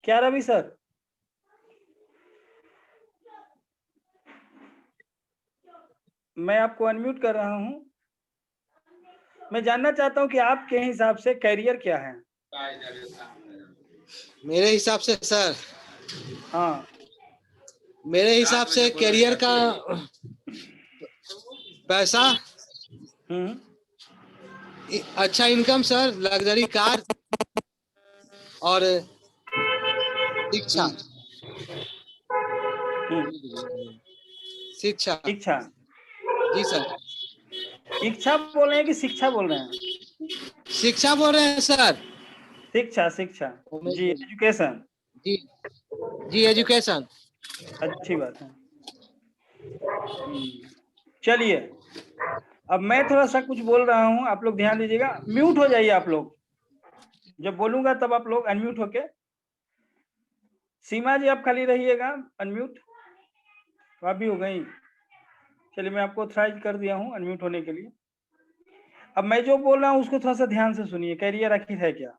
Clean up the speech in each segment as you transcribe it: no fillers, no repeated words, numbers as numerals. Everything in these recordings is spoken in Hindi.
क्या रवि सर? मैं आपको अनम्यूट कर रहा हूं। मैं जानना चाहता हूं कि आपके हिसाब से कैरियर क्या है? मेरे हिसाब से सर, हाँ, मेरे हिसाब से करियर का पैसा, अच्छा इनकम सर, लग्जरी कार और शिक्षा। शिक्षा इच्छा। जी सर। इच्छा बोल रहे हैं कि शिक्षा बोल रहे हैं? शिक्षा बोल रहे हैं सर। शिक्षा, शिक्षा। जी, एजुकेशन। जी जी, एजुकेशन। अच्छी बात है। चलिए, अब मैं थोड़ा सा कुछ बोल रहा हूं, आप लोग ध्यान दीजिएगा। म्यूट हो जाइए आप लोग, जब बोलूंगा तब आप लोग अनम्यूट होके। सीमा जी आप खाली रहिएगा अनम्यूट, तो आप भी हो गई। चलिए, मैं आपको ऑथराइज कर दिया हूं अनम्यूट होने के लिए। अब मैं जो बोल रहा हूं उसको थोड़ा सा ध्यान से सुनिए। कैरियर आखिर है क्या?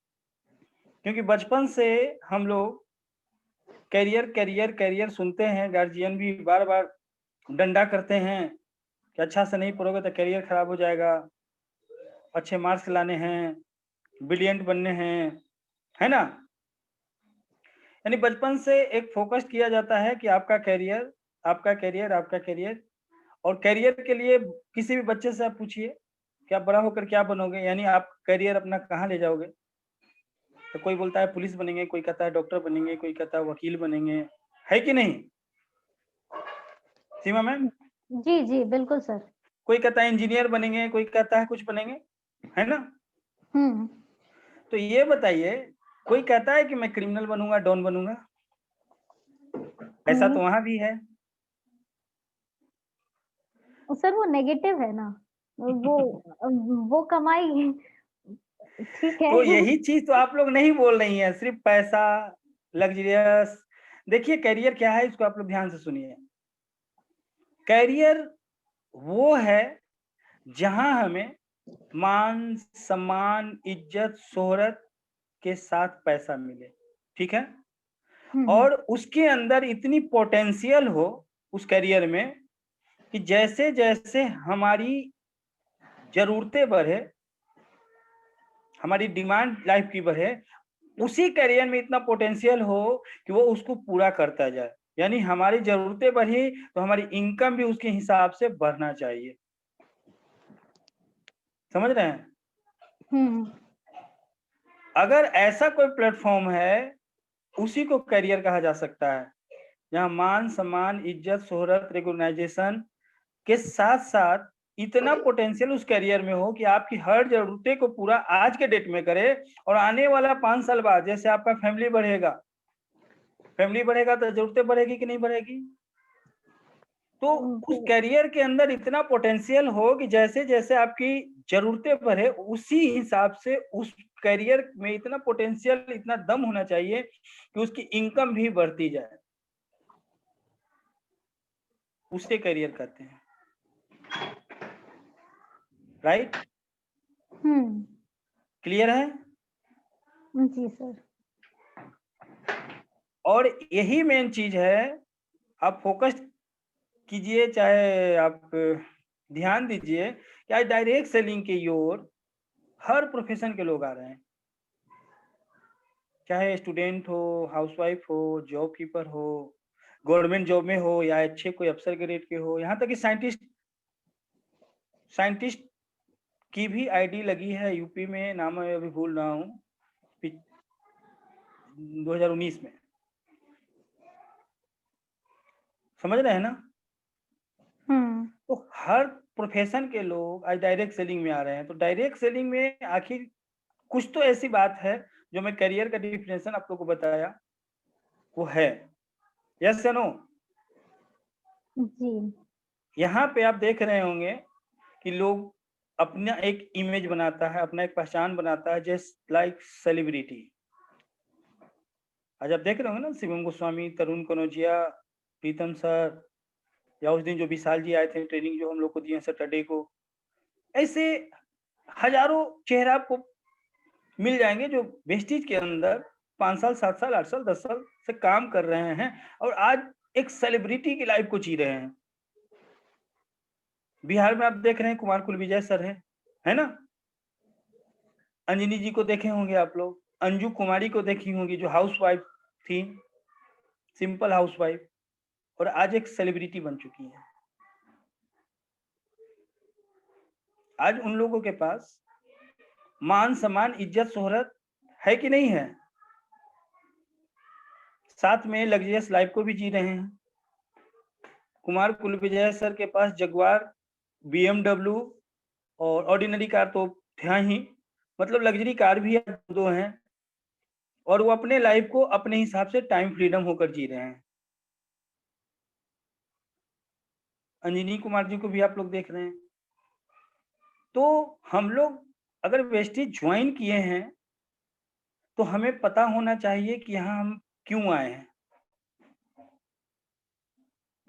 क्योंकि बचपन से हम लोग कैरियर कैरियर कैरियर सुनते हैं, गार्जियन भी बार बार डंडा करते हैं कि अच्छा से नहीं पढ़ोगे तो कैरियर खराब हो जाएगा, अच्छे मार्क्स लाने हैं, ब्रिलियंट बनने हैं, है ना? यानी बचपन से एक फोकस किया जाता है कि आपका कैरियर, आपका कैरियर, आपका कैरियर। और कैरियर के लिए किसी भी बच्चे से आप पूछिए कि आप बड़ा होकर क्या बनोगे, यानी आप कैरियर अपना कहाँ ले जाओगे। तो कोई बोलता है पुलिस बनेंगे, कोई कहता है डॉक्टर बनेंगे, कोई कहता है वकील बनेंगे, है कि नहीं सीमा मैम? जी जी बिल्कुल सर। कोई कहता है इंजीनियर बनेंगे, कोई कहता है कुछ बनेंगे, है ना? तो ये बताइए, कोई कहता है कि मैं क्रिमिनल बनूंगा, डॉन बनूंगा? ऐसा तो वहां भी है। सर वो नेगेटिव है ना, वो कमाई ठीक है। तो यही चीज तो आप लोग नहीं बोल रही हैं, सिर्फ पैसा, लग्जरियस। देखिए कैरियर क्या है, इसको आप लोग ध्यान से सुनिए। कैरियर वो है जहां हमें मान सम्मान, इज्जत, शोहरत के साथ पैसा मिले, ठीक है? और उसके अंदर इतनी पोटेंशियल हो उस करियर में कि जैसे जैसे हमारी जरूरतें बढ़े, हमारी डिमांड लाइफ की बढ़े, उसी करियर में इतना पोटेंशियल हो कि वो उसको पूरा करता जाए। यानी हमारी जरूरतें बढ़ी तो हमारी इनकम भी उसके हिसाब से बढ़ना चाहिए। समझ रहे हैं? अगर ऐसा कोई प्लेटफॉर्म है, उसी को करियर कहा जा सकता है, जहां मान सम्मान, इज्जत, शोहरत, रिकॉग्नाइजेशन के साथ साथ इतना पोटेंशियल उस करियर में हो कि आपकी हर जरूरतें को पूरा आज के डेट में करे। और आने वाला 5 साल बाद जैसे आपका फैमिली बढ़ेगा, तो जरूरतें बढ़ेगी कि नहीं बढ़ेगी? तो उस करियर के अंदर इतना पोटेंशियल हो कि जैसे जैसे आपकी जरूरतें बढ़े, उसी हिसाब से उस करियर में इतना पोटेंशियल, इतना दम होना चाहिए कि उसकी इनकम भी बढ़ती जाए। उसे करियर कहते हैं, राइट? क्लियर है? जी सर। और यही मेन चीज है, आप फोकस कीजिए, चाहे आप ध्यान दीजिए कि आज डायरेक्ट सेलिंग की ओर हर प्रोफेशन के लोग आ रहे हैं, चाहे स्टूडेंट हो, हाउसवाइफ हो, जॉब कीपर हो, गवर्नमेंट जॉब में हो, या अच्छे कोई अफसर ग्रेड के हो, यहाँ तक कि साइंटिस्ट की भी आईडी लगी है यूपी में, नाम मैं अभी भूल रहा हूँ, 2019 में। समझ रहे हैं ना? तो हर प्रोफेशन के लोग आज डायरेक्ट सेलिंग में आ रहे हैं। तो डायरेक्ट सेलिंग में आखिर कुछ तो ऐसी बात है जो मैं करियर का डिफिनेशन आप लोग को बताया, वो है। यस या नो? जी। यहाँ पे आप देख रहे होंगे कि लोग अपना एक इमेज बनाता है, अपना एक पहचान बनाता है, जस्ट लाइक सेलिब्रिटी। आज आप देख रहे होंगे ना, शिवम गोस्वामी, तरुण कनौजिया, प्रीतम सर, या उस दिन जो विशाल जी आए थे ट्रेनिंग जो हम लोग को दिए सैटरडे को, ऐसे हजारों चेहरा आपको मिल जाएंगे जो वेस्टिज के अंदर 5 साल 7 साल 8 साल 10 साल से काम कर रहे हैं और आज एक सेलिब्रिटी की लाइफ को जी रहे हैं। बिहार में आप देख रहे हैं कुमार कुलविजय सर है ना? अंजनी जी को देखे होंगे आप लोग, अंजू कुमारी को देखी होंगी जो हाउसवाइफ थी, सिंपल हाउसवाइफ, और आज एक सेलिब्रिटी बन चुकी है। आज उन लोगों के पास मान सम्मान इज्जत शोहरत है कि नहीं है? साथ में लग्जरियस लाइफ को भी जी रहे हैं। कुमार कुलविजय सर के पास जगुआर, BMW और ऑर्डिनरी कार तो था ही, मतलब लग्जरी कार भी दो हैं, और वो अपने लाइफ को अपने हिसाब से टाइम फ्रीडम होकर जी रहे हैं। अंजनी कुमार जी को भी आप लोग देख रहे हैं। तो हम लोग अगर वेस्टेज ज्वाइन किए हैं तो हमें पता होना चाहिए कि यहाँ हम क्यों आए हैं।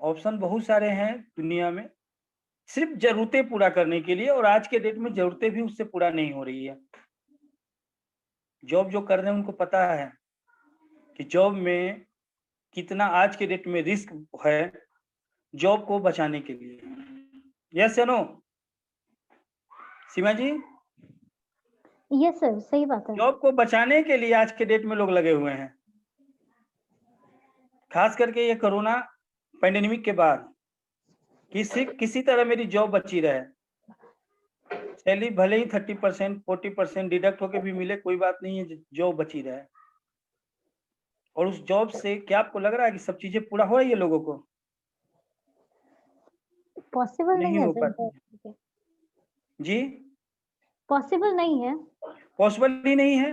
ऑप्शन बहुत सारे हैं दुनिया में, सिर्फ जरूरतें पूरा करने के लिए, और आज के डेट में जरूरतें भी उससे पूरा नहीं हो रही है। जॉब जो कर रहे हैं उनको पता है कि जॉब में कितना आज के डेट में रिस्क है जॉब को बचाने के लिए। यस या नो सीमा जी? यस सर, सही बात है। जॉब को बचाने के लिए आज के डेट में लोग लगे हुए हैं, खास करके ये कोरोना पैंडेमिक के बाद। किसी तरह मेरी जॉब बची रहे, सैलरी भले ही 30% 40% डिडक्ट होके भी मिले, कोई बात नहीं है, जॉब बची रहे। और उस जॉब से क्या आपको लग रहा है कि सब चीजें पूरा हो रही है लोगों को? पॉसिबल नहीं नहीं है हो सर, पाती जी, पॉसिबल नहीं है। पॉसिबल ही नहीं है।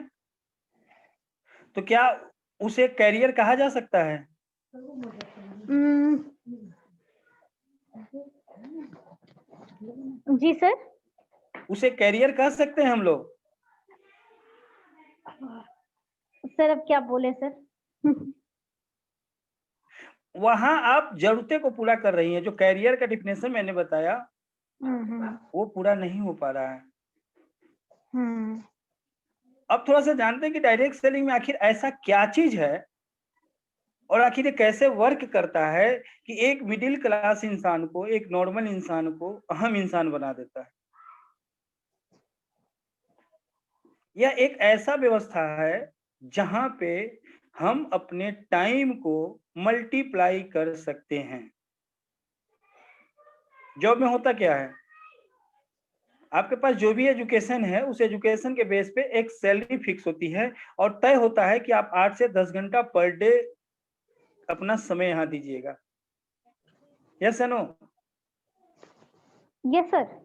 तो क्या उसे कैरियर कहा जा सकता है? जी सर। उसे कैरियर कह सकते हैं हम लोग? सर अब क्या बोले सर? वहां आप जरूरतें को पूरा कर रही हैं, जो कैरियर का डिफिनेशन मैंने बताया वो पूरा नहीं हो पा रहा है। अब थोड़ा सा जानते हैं कि डायरेक्ट सेलिंग में आखिर ऐसा क्या चीज है और आखिर ये कैसे वर्क करता है कि एक मिडिल क्लास इंसान को, एक नॉर्मल इंसान को अहम इंसान बना देता है। यह एक ऐसा व्यवस्था है जहां पे हम अपने टाइम को मल्टीप्लाई कर सकते हैं। जॉब में होता क्या है, आपके पास जो भी एजुकेशन है उस एजुकेशन के बेस पे एक सैलरी फिक्स होती है और तय होता है कि आप 8 से 10 घंटा पर डे अपना समय यहाँ दीजिएगा। यस या नो? Yes sir.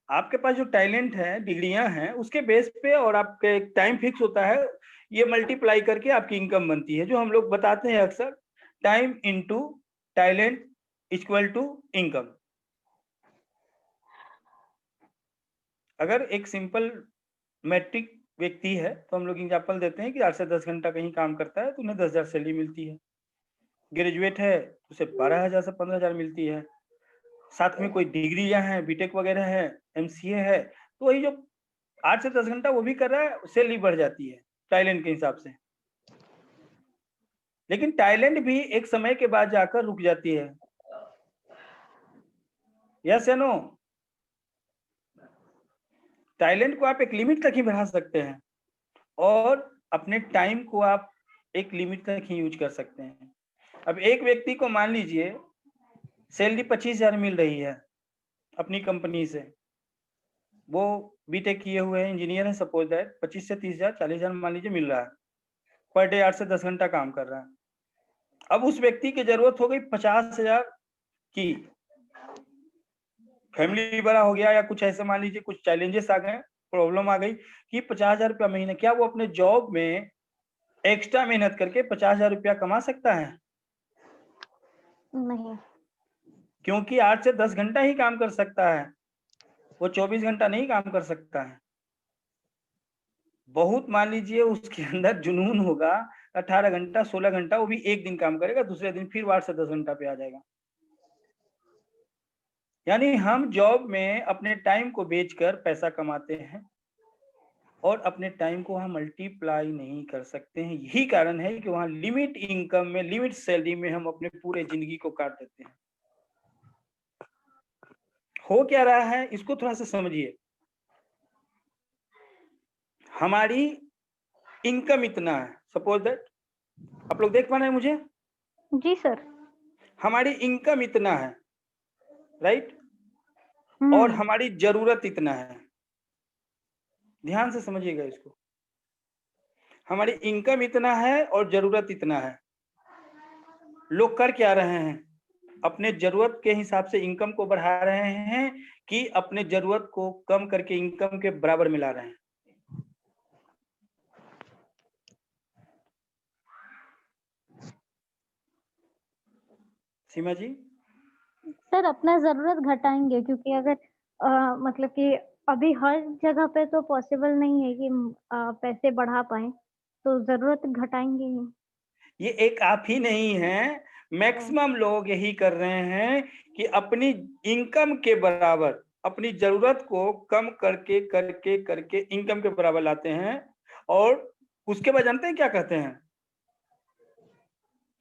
आपके पास जो टैलेंट है, डिग्रियां हैं, उसके बेस पे और आपके एक टाइम फिक्स होता है, ये मल्टीप्लाई करके आपकी इनकम बनती है, जो हम लोग बताते हैं अक्सर, time into talent equal to income. अगर एक सिंपल मैट्रिक व्यक्ति है तो हम लोग एग्जाम्पल देते हैं कि 8 से 10 घंटा कहीं काम करता है तो उन्हें 10,000 सैलरी मिलती है। ग्रेजुएट है तो उसे 12,000 से 15,000 मिलती है। साथ में कोई डिग्रियां हैं, बीटेक वगैरह है, MCA है, तो वही जो 8 से 10 घंटा वो भी कर रहा है, सैलरी बढ़ जाती है टैलेंट के हिसाब से। लेकिन टैलेंट भी एक समय के बाद जाकर रुक जाती है। यस या नो? टैलेंट को आप एक लिमिट तक ही बढ़ा सकते हैं और अपने टाइम को आप एक लिमिट तक ही यूज कर सकते हैं। अब एक व्यक्ति को मान लीजिए सैलरी 25,000 मिल रही है अपनी कंपनी से, वो बीटेक किए हुए हैं, इंजीनियर है, सपोज दैट 25 से 30,000 40,000 मान लीजिए मिल रहा है, पर डे 8 से 10 घंटा काम कर रहा है। अब उस व्यक्ति की जरूरत हो गई 50,000 की, फैमिली बड़ा हो गया या कुछ ऐसे मान लीजिए कुछ चैलेंजेस आ गए, प्रॉब्लम आ गई कि 50,000 रुपया महीने, क्या वो अपने जॉब में एक्स्ट्रा मेहनत करके 50,000 रुपया कमा सकता है? नहीं। क्योंकि 8 से 10 घंटा ही काम कर सकता है, वो 24 घंटा नहीं काम कर सकता है। बहुत मान लीजिए उसके अंदर जुनून होगा, 18 घंटा 16 घंटा वो भी एक दिन काम करेगा, दूसरे दिन फिर 8 से 10 घंटा पे आ जाएगा। यानी हम जॉब में अपने टाइम को बेचकर पैसा कमाते हैं। और अपने टाइम को वहाँ मल्टीप्लाई नहीं कर सकते हैं। यही कारण है कि वहाँ लिमिट इनकम में, लिमिट सैलरी में हम अपने पूरे जिंदगी को काट देते हैं। हो क्या रहा है इसको थोड़ा सा समझिए। हमारी इनकम इतना है, सपोज दैट, आप लोग देख पा रहे हैं मुझे? जी सर। हमारी इनकम इतना है, राइट, और हमारी जरूरत इतना है। ध्यान से समझिएगा इसको। हमारी इनकम इतना है और जरूरत इतना है। लोग कर क्या रहे हैं? अपने जरूरत के हिसाब से इनकम को बढ़ा रहे हैं कि अपने जरूरत को कम करके इनकम के बराबर मिला रहे हैं? सीमा जी? सर अपना जरूरत घटाएंगे, क्योंकि अगर मतलब कि अभी हर जगह पे तो पॉसिबल नहीं है कि पैसे बढ़ा पाए, तो जरूरत घटाएंगे ही। ये एक आप ही नहीं है, मैक्सिमम लोग यही कर रहे हैं कि अपनी इनकम के बराबर अपनी जरूरत को कम करके करके करके इनकम के बराबर लाते हैं, और उसके बाद जानते हैं क्या कहते हैं?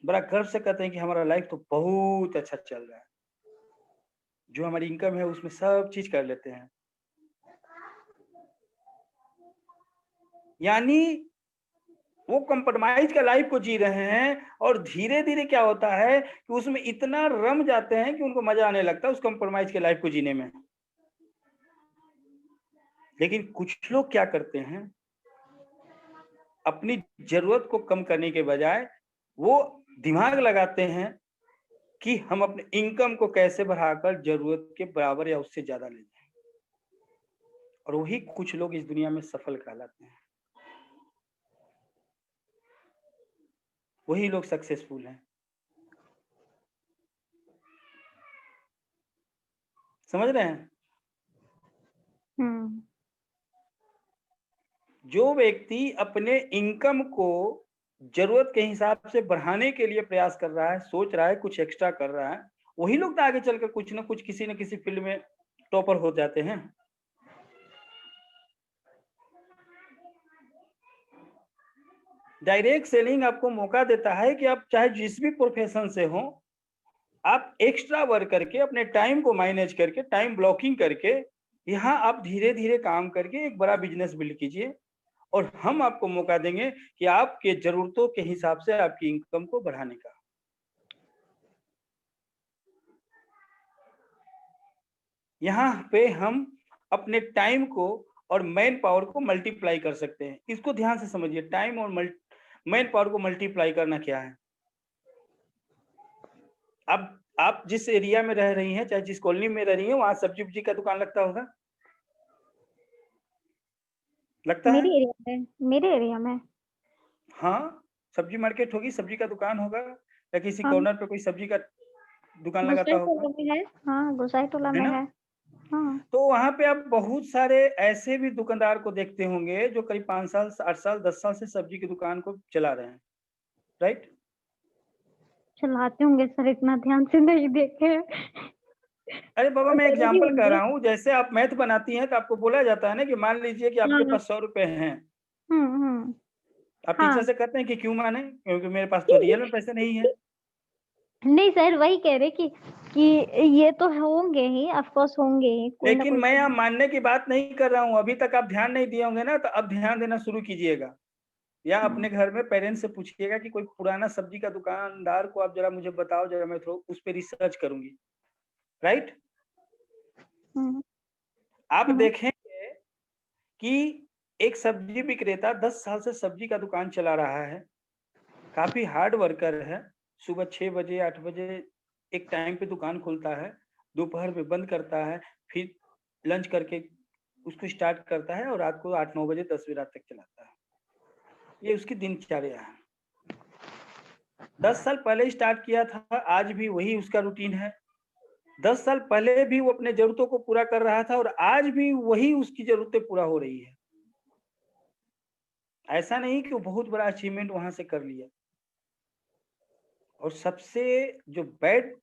बड़ा गर्व से कहते हैं कि हमारा लाइफ तो बहुत अच्छा चल रहा है, जो हमारी इनकम है उसमें सब चीज कर लेते हैं। यानी वो कंप्रोमाइज का लाइफ को जी रहे हैं, और धीरे धीरे क्या होता है कि उसमें इतना रम जाते हैं कि उनको मजा आने लगता है उस कंप्रोमाइज के लाइफ को जीने में। लेकिन कुछ लोग क्या करते हैं, अपनी जरूरत को कम करने के बजाय वो दिमाग लगाते हैं कि हम अपने इनकम को कैसे बढ़ाकर जरूरत के बराबर या उससे ज्यादा ले जाएं, और वही कुछ लोग इस दुनिया में सफल कहलाते हैं, वही लोग सक्सेसफुल हैं। समझ रहे हैं? जो व्यक्ति अपने इनकम को जरूरत के हिसाब से बढ़ाने के लिए प्रयास कर रहा है, सोच रहा है, कुछ एक्स्ट्रा कर रहा है, वही लोग तो आगे चलकर कुछ ना कुछ किसी न किसी फील्ड में टॉपर हो जाते हैं। डायरेक्ट सेलिंग आपको मौका देता है कि आप चाहे जिस भी प्रोफेशन से हो, आप एक्स्ट्रा वर्क करके अपने टाइम को मैनेज करके, टाइम ब्लॉकिंग करके, यहाँ आप धीरे धीरे काम करके एक बड़ा बिजनेस बिल्ड कीजिए, और हम आपको मौका देंगे कि आपके जरूरतों के हिसाब से आपकी इनकम को बढ़ाने का। यहाँ पे हम अपने टाइम को और मैन पावर को मल्टीप्लाई कर सकते हैं। इसको ध्यान से समझिए, टाइम और मैन पावर को मल्टीप्लाई करना क्या है। अब आप जिस एरिया में रह रही हैं, चाहे जिस कॉलोनी में रह रही हैं, वहां सब्जी उब्जी का दुकान लगता होगा, लगता है? मेरे एरिया में हाँ, सब्जी मार्केट होगी, सब्जी का दुकान होगा, या किसी हाँ, कॉर्नर पे कोई सब्जी का दुकान लगाता गुसाई होगा, टोला में है। हाँ, गुसाई टोला है में ना? है। हाँ। तो वहां पे आप बहुत सारे ऐसे भी दुकानदार को देखते होंगे जो करीब 5 साल, 8 साल, 10 साल से सब्जी की दुकान को चला रहे हैं, राइट? चलाते होंगे सर, इतना ध्यान से नहीं देखे। अरे बाबा, और मैं जरूरी एग्जाम्पल कह होंगे। रहा हूँ, जैसे आप मैथ बनाती हैं तो आपको बोला जाता है ना कि मान लीजिए कि आपके हाँ। पास 100 रुपए हैं, हम्म। आप टीचर हाँ। से कहते हैं कि क्यों माने, क्योंकि मेरे पास तो रियल में पैसे नहीं है। नहीं सर, वही कह रहे कि ये तो होंगे ही, ऑफ कोर्स होंगे ही, कोई ना लेकिन कोई मैं तो। यहाँ मानने की बात नहीं कर रहा हूँ, अभी तक आप ध्यान नहीं दिए होंगे ना, तो अब ध्यान देना शुरू कीजिएगा, या अपने घर में पेरेंट्स से पूछिएगा कि कोई पुराना सब्जी का दुकानदार को आप जरा मुझे बताओ, जरा मैं थोड़ा उस पर रिसर्च करूंगी, राइट? हम्म। आप हम्म। देखेंगे कि एक सब्जी विक्रेता 10 साल से सब्जी का दुकान चला रहा है, काफी हार्ड वर्कर है, सुबह 6 बजे 8 बजे एक टाइम पे दुकान खोलता है, दोपहर में बंद करता है, फिर लंच करके उसको स्टार्ट करता है, और रात को 8-9 बजे 10 बजे रात तक चलाता है। ये उसकी दिनचर्या है। 10 साल पहले स्टार्ट किया था, आज भी वही उसका रूटीन है। 10 साल पहले भी वो अपने जरूरतों को पूरा कर रहा था, और आज भी वही उसकी जरूरतें पूरा हो रही है। ऐसा नहीं कि वो बहुत बड़ा अचीवमेंट वहां से कर लिया। और सबसे जो बैड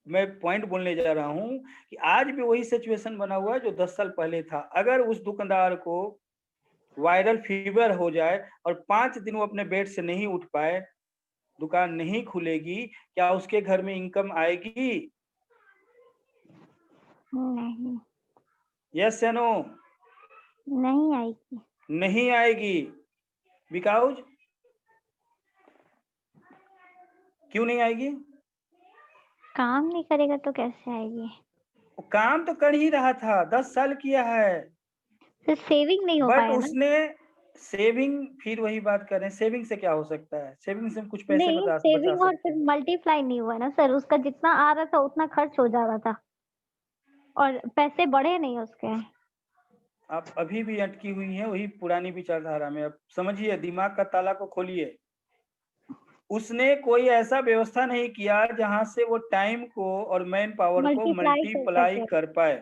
मैं पॉइंट बोलने जा रहा हूं कि आज भी वही सिचुएशन बना हुआ है जो 10 साल पहले था। अगर उस दुकानदार को वायरल फीवर हो जाए और 5 दिन वो अपने बेड से नहीं उठ पाए, दुकान नहीं खुलेगी, क्या उसके घर में इनकम आएगी? नहीं, यस या नो? नहीं आएगी। नहीं आएगी। बिकॉज क्यों नहीं आएगी? काम नहीं करेगा तो कैसे आएगी? वो काम तो कर ही रहा था, 10 साल किया है, फिर सेविंग नहीं हो बट पाया ना। उसने सेविंग, फिर वही बात कर रहे हैं, सेविंग से क्या हो सकता है? सेविंग से हम कुछ पैसे नहीं, बचा सेविंग और सकते फिर हैं। मल्टीप्लाई नहीं हुआ ना सर, उसका जितना आ रहा था उतना खर्च हो जा रहा था और पैसे बढ़े नहीं उसके। आप अभी भी अटकी हुई हैं वही पुरानी विचारधारा में। अब समझिए, दिमाग का ताला को खोलिए। उसने कोई ऐसा व्यवस्था नहीं किया जहां से वो टाइम को और मैन पावर को मल्टीप्लाई कर मल्टीप्लाई सके। कर पाए।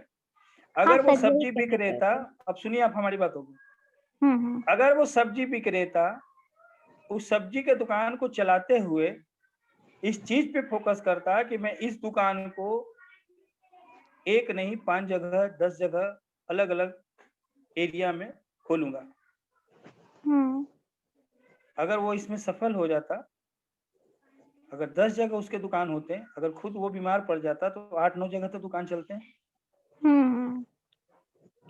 हाँ अगर वो सर, यही सब्जी कहना विक्रेता, चाहते हैं। अब सुनिए आप हमारी बातों को, हम्म। अगर वो सब्जी विक्रेता उस सब्जी के दुकान को चलाते हुए इस चीज पे फोकस करता कि मैं इस दुकान को एक नहीं 5 जगह 10 जगह अलग अलग एरिया में खोलूंगा, हम्म। अगर वो इसमें सफल हो जाता, अगर 10 जगह उसके दुकान होते, अगर खुद वो बीमार पड़ जाता तो 8-9 जगह तो दुकान चलते हैं। हम्म।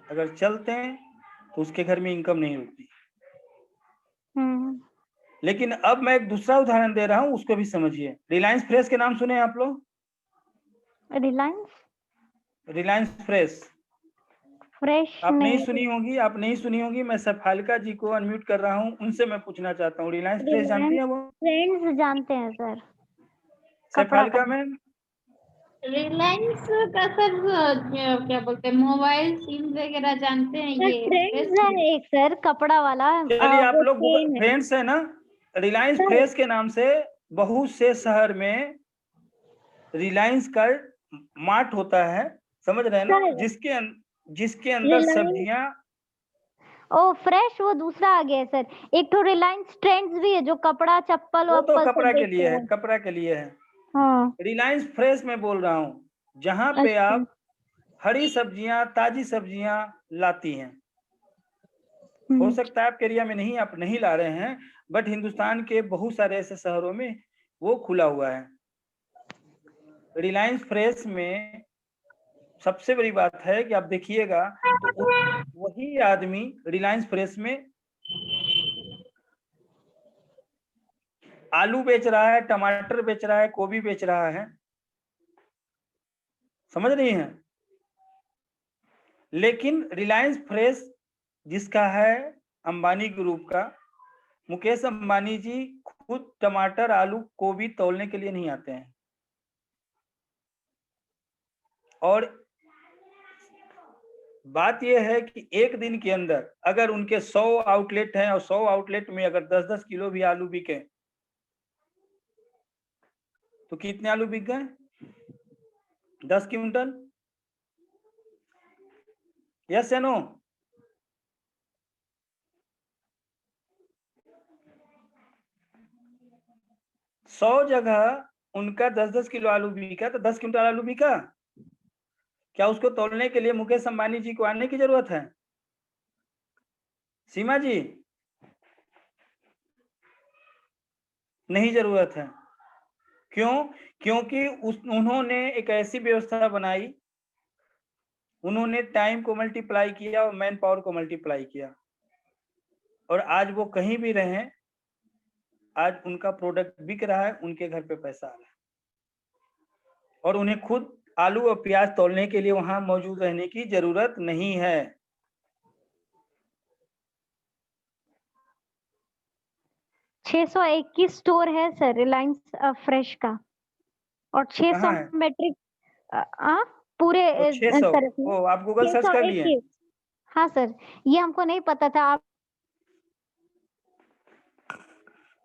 अगर चलते हैं तो उसके घर में इनकम नहीं रुकती। हम्म। लेकिन अब मैं एक दूसरा उदाहरण दे रहा हूं, उसको भी समझिए। रिलायंस फ्रेश के नाम सुने आप लोग? रिलायंस रिलायंस फ्रेश फ्रेश आप नहीं नहीं। सुनी होगी, आप नहीं सुनी होगी। मैं सफालिका जी को अनम्यूट कर रहा हूं, उनसे मैं पूछना चाहता हूं, रिलायंस फ्रेश जानती रिलायंस हैं वो? ट्रेंड्स जानते हैं सर, कपड़ा का। सफालिका मैम? रिलायंस का सर क्या बोलते हैं, मोबाइल सिम वगैरह जानते हैं सर ये ट्रेंड्स है एक सर, कपड़ा वाला। चलिए, आप वो लोग चेन है फ्रेंड्स है ना? रिलायंस सर। फ्रेश के नाम से बहुत से शहर में रिलायंस का मार्ट होता है, समझ रहे हैं ना? सर जिसके अंदर रिलायंस, सब्जियां। ओ फ्रेश वो दूसरा आ गया है सर। एक तो रिलायंस ट्रेंड्स भी है जो कपड़ा चप्पल वो तो वप्पल सब कपड़ा के बेचते लिए है, हैं। कपड़ा के लिए है। हाँ। रिलायंस फ्रेश में बोल रहा हूँ जहां पे अच्छा। आप हरी सब्जियां, ताजी सब्जियां लाती हैं। हो सकता है आपके एरिया में नहीं, आप नहीं ला रहे हैं, बट हिंदुस्तान के बहुत सारे ऐसे शहरों में वो खुला हुआ है। रिलायंस फ्रेश में सबसे बड़ी बात है कि आप देखिएगा तो वही आदमी रिलायंस फ्रेश में आलू बेच रहा है, टमाटर बेच रहा है, गोभी बेच रहा है, समझ रही हैं? लेकिन रिलायंस फ्रेश जिसका है, अंबानी ग्रुप का, मुकेश अंबानी जी खुद टमाटर, आलू, गोभी तौलने के लिए नहीं आते हैं। और बात यह है कि एक दिन के अंदर अगर उनके 100 आउटलेट हैं और 100 आउटलेट में अगर 10-10 किलो भी आलू बिके तो कितने आलू बिक गए? 10 क्विंटल। यस या नो? सौ जगह उनका 10-10 किलो आलू बिका तो 10 क्विंटल आलू बिका। क्या उसको तोलने के लिए मुकेश अंबानी जी को आने की जरूरत है? सीमा जी, नहीं जरूरत है। क्यों? क्योंकि उन्होंने एक ऐसी व्यवस्था बनाई, उन्होंने टाइम को मल्टीप्लाई किया और मैन पावर को मल्टीप्लाई किया, और आज वो कहीं भी रहें, आज उनका प्रोडक्ट बिक रहा है, उनके घर पे पैसा आ रहा है, और उन्हें खुद आलू और प्याज तोलने के लिए वहां मौजूद रहने की जरूरत नहीं है। 621 स्टोर है सर रिलायंस फ्रेश का, और 600 कहाँ है? मेट्रिक पूरे और 600? तरफ में। ओ, आप गूगल सर्च कर लिए? 621। हाँ सर, ये हमको नहीं पता था, आप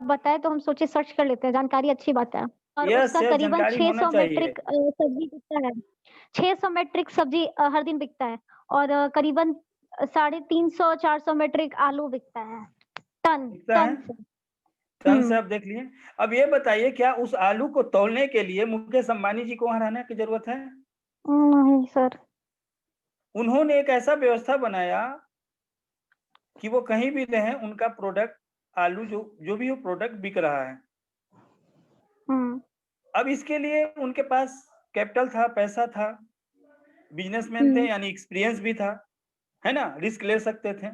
बताए तो हम सोचे सर्च कर लेते हैं, जानकारी अच्छी बात है। और यस उसका यस, करीबन जानकारी होना 600 चाहिए। मेट्रिक सब्जी बिकता है। 600 मेट्रिक सब्जी हर दिन बिकता है, और करीबन 350-400 मेट्रिक आलू बिकता है, टन दिखता है? टन से। टन से आप देख लिए। अब ये बताइए, क्या उस आलू को तौलने के लिए मुकेश अंबानी जी को वहां रहने की जरूरत है? नहीं सर। उन्होंने एक ऐसा व्यवस्था बनाया कि वो कहीं भी रहें, उनका प्रोडक्ट आलू जो भी हो प्रोडक्ट बिक रहा है। अब इसके लिए उनके पास कैपिटल था, पैसा था, बिजनेसमैन थे यानी एक्सपीरियंस भी था, है ना? रिस्क ले सकते थे,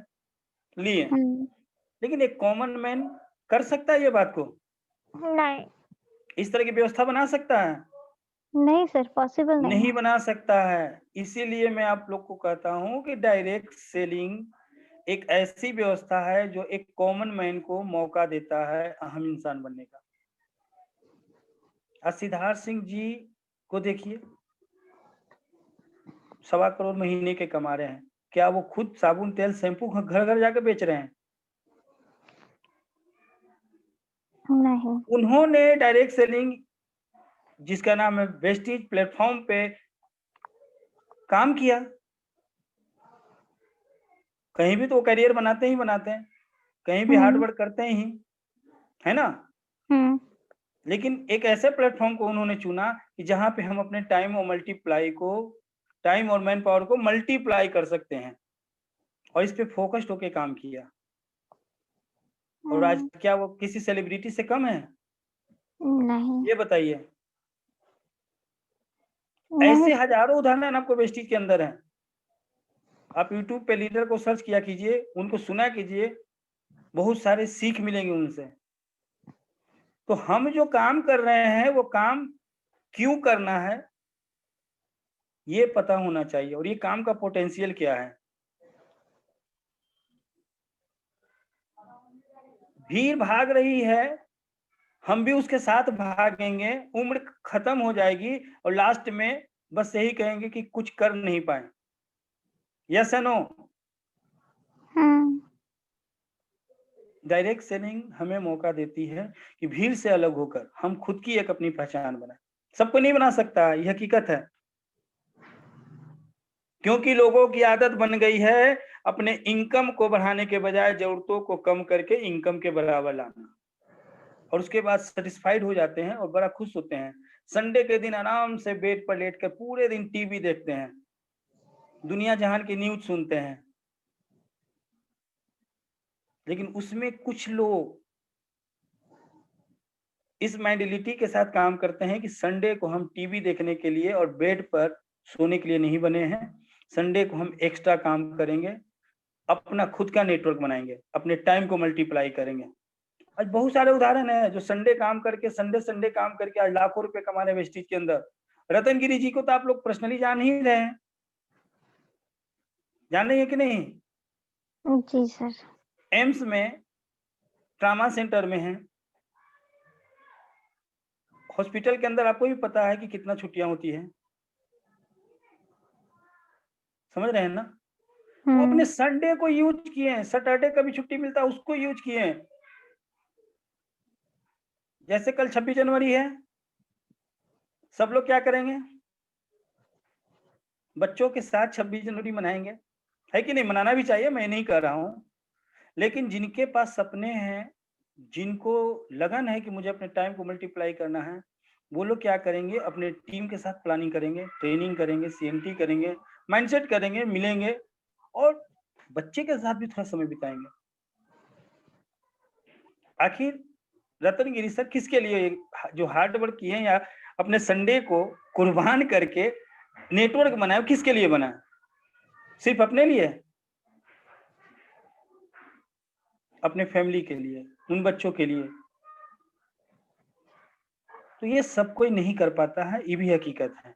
लिए। लेकिन एक कॉमन मैन कर सकता है ये बात को? नहीं, इस तरह की व्यवस्था बना सकता है? नहीं सर, पॉसिबल नहीं नहीं है। बना सकता है। इसीलिए मैं आप लोग को कहता हूँ कि डायरेक्ट सेलिंग एक ऐसी व्यवस्था है जो एक कॉमन मैन को मौका देता है अहम इंसान बनने का। सिद्धार्थ सिंह जी को देखिए, 1.25 करोड़ महीने के कमा रहे हैं। क्या वो खुद साबुन, तेल, शैम्पू घर घर जाकर बेच रहे हैं? नहीं। उन्होंने डायरेक्ट सेलिंग जिसका नाम है वेस्टीज प्लेटफॉर्म पे काम किया। कहीं भी तो वो करियर बनाते ही बनाते हैं, कहीं भी हार्ड वर्क करते ही, है ना? लेकिन एक ऐसे प्लेटफॉर्म को उन्होंने चुना कि जहां पे हम अपने टाइम और मैन पावर को मल्टीप्लाई कर सकते हैं, और इस पे फोकस्ड होके काम किया। और आज क्या वो किसी सेलिब्रिटी से कम है? नहीं। ये बताइए। नहीं ऐसे हजारों उदाहरण आपको वेस्टीज के अंदर हैं। आप यूट्यूब पे लीडर को सर्च किया कीजिए, उनको सुना कीजिए, बहुत सारे सीख मिलेंगे उनसे। तो हम जो काम कर रहे हैं वो काम क्यों करना है, ये पता होना चाहिए, और ये काम का पोटेंशियल क्या है। भीड़ भाग रही है, हम भी उसके साथ भागेंगे, उम्र खत्म हो जाएगी और लास्ट में बस यही कहेंगे कि कुछ कर नहीं पाए। यस या नो? डायरेक्ट सेलिंग हमें मौका देती है कि भीड़ से अलग होकर हम खुद की एक अपनी पहचान बनाएं। सबको नहीं बना सकता, ये हकीकत है। क्योंकि लोगों की आदत बन गई है अपने इनकम को बढ़ाने के बजाय जरूरतों को कम करके इनकम के बराबर लाना, और उसके बाद सेटिस्फाइड हो जाते हैं और बड़ा खुश होते हैं। संडे के दिन आराम से बेड पर लेटकर पूरे दिन टीवी देखते हैं, दुनिया जहान की न्यूज सुनते हैं। लेकिन उसमें कुछ लोग इस मेंटालिटी के साथ काम करते हैं कि संडे को हम टीवी देखने के लिए और बेड पर सोने के लिए नहीं बने हैं। संडे को हम एक्स्ट्रा काम करेंगे, अपना खुद का नेटवर्क बनाएंगे, अपने टाइम को मल्टीप्लाई करेंगे। आज बहुत सारे उदाहरण है जो संडे काम करके संडे काम करके आज लाखों रुपए कमा रहे हैं वेस्टीज के अंदर। रतन गिरी जी को तो आप लोग पर्सनली जान ही रहे हैं, जान रही है कि नहीं? जी सर। एम्स में ट्रामा सेंटर में है। हॉस्पिटल के अंदर आपको भी पता है कि कितना छुट्टियां होती है, समझ रहे हैं ना? वो अपने संडे को यूज किए हैं, सैटरडे का भी छुट्टी मिलता है उसको यूज किए हैं। जैसे कल 26 जनवरी है, सब लोग क्या करेंगे? बच्चों के साथ 26 जनवरी मनाएंगे, है कि नहीं? मनाना भी चाहिए, मैं नहीं कह रहा हूं। लेकिन जिनके पास सपने हैं, जिनको लगन है कि मुझे अपने टाइम को मल्टीप्लाई करना है, वो लोग क्या करेंगे? अपने टीम के साथ प्लानिंग करेंगे, ट्रेनिंग करेंगे, सीएमटी करेंगे, माइंडसेट करेंगे, मिलेंगे और बच्चे के साथ भी थोड़ा समय बिताएंगे। आखिर रतन गिरी सर किसके लिए जो हार्ड वर्क किए हैं या अपने संडे को कुर्बान करके नेटवर्क बनाया, किसके लिए बना? सिर्फ अपने लिए? अपने फैमिली के लिए, उन बच्चों के लिए। तो ये सब कोई नहीं कर पाता है, ये भी हकीकत है।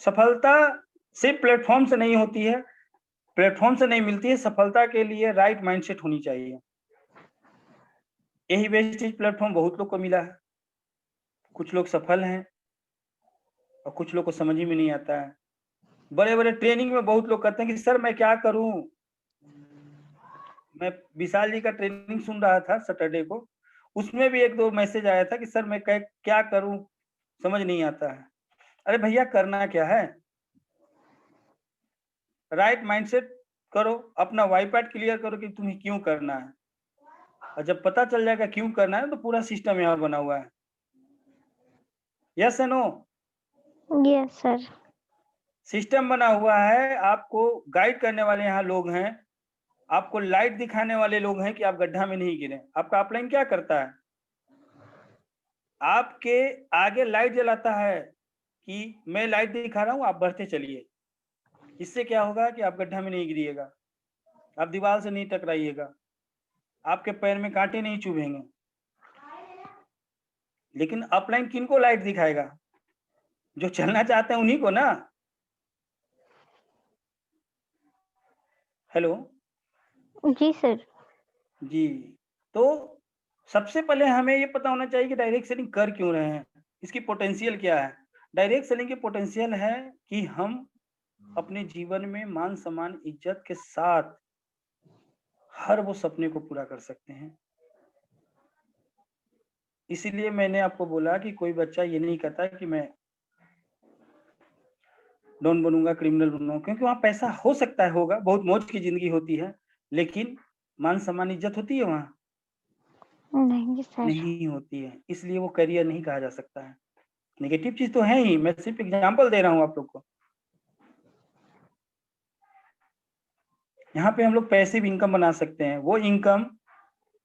सफलता सिर्फ प्लेटफॉर्म से नहीं होती है, प्लेटफॉर्म से नहीं मिलती है। सफलता के लिए राइट माइंडसेट होनी चाहिए। यही वेस्टीज प्लेटफॉर्म बहुत लोग को मिला है। कुछ लोग सफल हैं और कुछ लोग को समझ ही में नहीं आता है। बड़े-बड़े ट्रेनिंग में बहुत लोग कहते हैं कि सर मैं क्या करूं? मैं विशाल जी का ट्रेनिंग सुन रहा था सैटरडे को, उसमें भी 1-2 मैसेज आया था कि सर मैं क्या करूं? समझ नहीं आता है। अरे भैया करना क्या है? राइट माइंडसेट करो, अपना वाई पैड क्लियर करो कि तुम्हें क्यों करना है, और जब पता चल जाएगा क्यों करना है तो पूरा सिस्टम यहाँ बना हुआ है। यस या नो? Yes sir. सिस्टम बना हुआ है, आपको गाइड करने वाले यहाँ लोग हैं, आपको लाइट दिखाने वाले लोग हैं कि आप गड्ढा में नहीं गिरे। आपका अपलाइन क्या करता है? आपके आगे लाइट जलाता है कि मैं लाइट दिखा रहा हूँ, आप बढ़ते चलिए। इससे क्या होगा कि आप गड्ढा में नहीं गिरिएगा, आप दीवार से नहीं टकराइएगा, आपके पैर में कांटे नहीं चुभेंगे। लेकिन अपलाइन किनको लाइट दिखाएगा? जो चलना चाहते हैं उन्हीं को ना। हेलो जी सर। जी, तो सबसे पहले हमें ये पता होना चाहिए कि डायरेक्ट सेलिंग कर क्यों रहे हैं, इसकी पोटेंशियल क्या है। डायरेक्ट सेलिंग की पोटेंशियल है कि हम अपने जीवन में मान सम्मान इज्जत के साथ हर वो सपने को पूरा कर सकते हैं। इसीलिए मैंने आपको बोला कि कोई बच्चा ये नहीं कहता कि मैं डॉन बनूंगा, क्रिमिनल बनूंगा, क्योंकि वहाँ पैसा हो सकता है होगा, बहुत मौज की जिंदगी होती है, लेकिन मान सम्मान इज्जत होती है वहाँ? नहीं सर। नहीं होती है। इसलिए वो करियर नहीं कहा जा सकता है। नेगेटिव चीज तो है ही, मैं सिर्फ एग्जांपल दे रहा हूँ आप लोग को। यहाँ पे हम लोग पैसिव इनकम बना सकते हैं। वो इनकम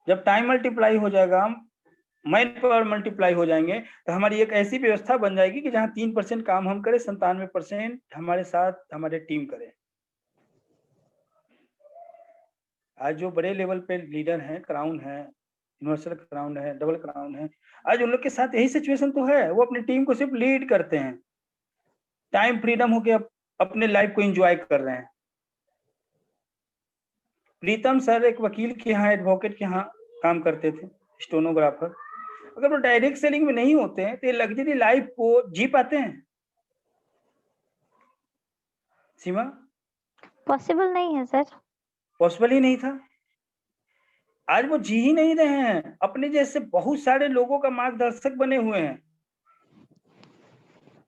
जब टाइम मल्टीप्लाई हो जाएगा, मैन पावर मल्टीप्लाई हो जाएंगे, तो हमारी एक ऐसी व्यवस्था बन जाएगी कि जहाँ 3% काम हम करें, 97% हमारे साथ हमारे टीम करे। आज जो बड़े लेवल पे लीडर हैं, क्राउन है, यूनिवर्सल क्राउन है, डबल क्राउन है, आज उन लोग के साथ यही सिचुएशन तो है। वो अपनी टीम को सिर्फ लीड करते हैं, टाइम फ्रीडम होके अपने लाइफ को एंजॉय कर रहे हैं। प्रीतम सर एक वकील के यहाँ, एडवोकेट के यहाँ काम करते थे, स्टेनोग्राफर। अगर वो डायरेक्ट सेलिंग में नहीं होते हैं तो ये लग्जरी लाइफ को जी पाते हैं? सीमा, पॉसिबल नहीं है सर। पॉसिबल ही नहीं था। आज वो जी ही नहीं रहे हैं, अपने जैसे बहुत सारे लोगों का मार्गदर्शक बने हुए हैं,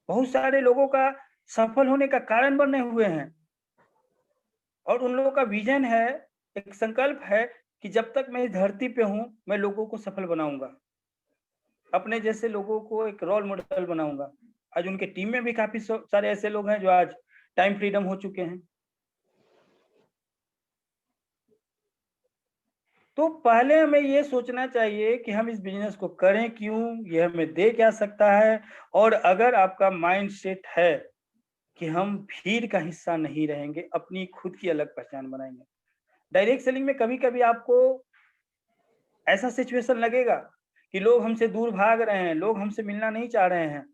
बहुत सारे लोगों का सफल होने का कारण बने हुए हैं। और उन लोगों का विजन है, एक संकल्प है कि जब तक मैं इस धरती पे हूं, मैं लोगों को सफल बनाऊंगा, अपने जैसे लोगों को एक रोल मॉडल बनाऊंगा। आज उनके टीम में भी काफी सारे ऐसे लोग हैं जो आज टाइम फ्रीडम हो चुके हैं। तो पहले हमें ये सोचना चाहिए कि हम इस बिजनेस को करें क्यों, ये हमें दे क्या सकता है। और अगर आपका माइंड सेट है कि हम भीड़ का हिस्सा नहीं रहेंगे, अपनी खुद की अलग पहचान बनाएंगे। डायरेक्ट सेलिंग में कभी कभी आपको ऐसा सिचुएशन लगेगा कि लोग हमसे दूर भाग रहे हैं, लोग हमसे मिलना नहीं चाह रहे हैं।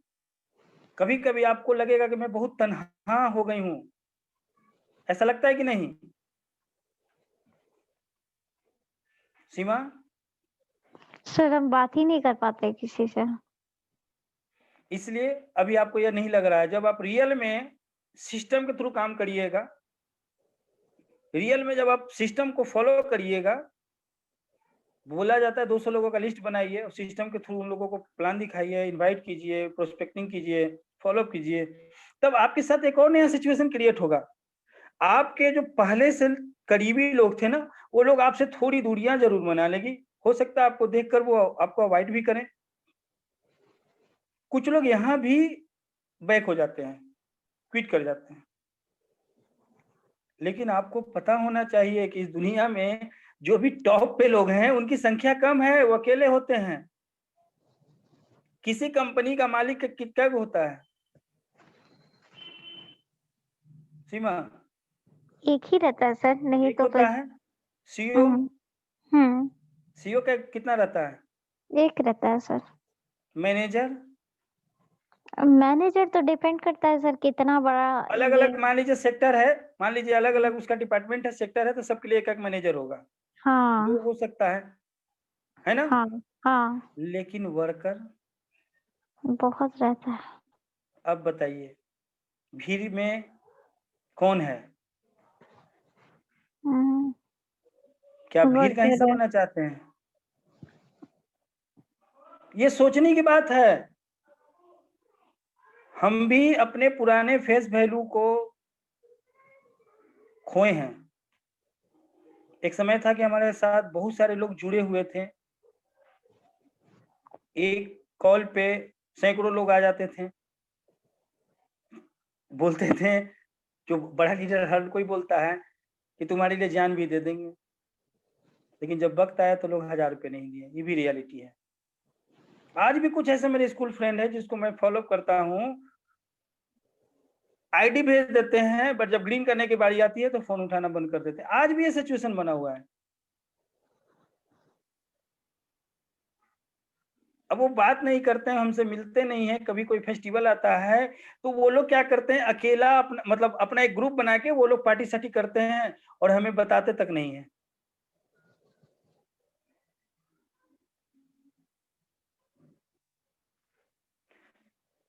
कभी कभी आपको लगेगा कि मैं बहुत तन्हा हो गई हूं। ऐसा लगता है कि नहीं सीमा? सर हम बात ही नहीं कर पाते किसी से। इसलिए अभी आपको यह नहीं लग रहा है। जब आप रियल में सिस्टम के थ्रू काम करिएगा, रियल में जब आप सिस्टम को फॉलो करिएगा, बोला जाता है 200 लोगों का लिस्ट बनाइए और सिस्टम के थ्रू उन लोगों को प्लान दिखाइए, इनवाइट कीजिए, प्रोस्पेक्टिंग कीजिए, फॉलो कीजिए, तब आपके साथ एक और नया सिचुएशन क्रिएट होगा। आपके जो पहले से करीबी लोग थे ना, वो लोग आपसे थोड़ी दूरियां जरूर बना लेगी। हो सकता है आपको देखकर वो आपको अवॉइड भी करें। कुछ लोग यहाँ भी बैक हो जाते हैं, क्विट कर जाते हैं। लेकिन आपको पता होना चाहिए कि इस दुनिया में जो भी टॉप पे लोग हैं, उनकी संख्या कम है, वो अकेले होते हैं। किसी कंपनी का मालिक कितना होता है सीमा? एक ही रहता है सर, नहीं एक तो होता फिर। है सीईओ। हम्म। सीईओ का कितना रहता है? एक रहता है सर। मैनेजर मैनेजर तो डिपेंड करता है सर कितना बड़ा अलग ये। अलग, मान लीजिए सेक्टर है, मान लीजिए अलग अलग उसका डिपार्टमेंट है, सेक्टर है, तो सबके लिए एक एक मैनेजर होगा, हाँ। वो हो सकता है ना? हाँ। हाँ। लेकिन वर्कर बहुत रहता है। अब बताइए भीड़ में कौन है? क्या भीड़ का हिस्सा वर्कर है। बनना चाहते हैं? ये सोचने की बात है। हम भी अपने पुराने फेस वैल्यू को खोए हैं। एक समय था कि हमारे साथ बहुत सारे लोग जुड़े हुए थे, एक कॉल पे सैकड़ों लोग आ जाते थे, बोलते थे, जो बड़ा लीडर हर कोई बोलता है कि तुम्हारे लिए जान भी दे देंगे, लेकिन जब वक्त आया तो लोग 1000 रुपये नहीं दिए। ये भी रियलिटी है। आज भी कुछ ऐसे मेरे स्कूल फ्रेंड है जिसको मैं फॉलो करता हूँ, आईडी भेज देते हैं, बट जब लिंक करने की बारी आती है तो फोन उठाना बंद कर देते हैं। आज भी ये सिचुएशन बना हुआ है। अब वो बात नहीं करते हैं, हमसे मिलते नहीं है। कभी कोई फेस्टिवल आता है तो वो लोग क्या करते हैं, अकेला अपना मतलब अपना एक ग्रुप बना के वो लोग पार्टी सार्टी करते हैं और हमें बताते तक नहीं है।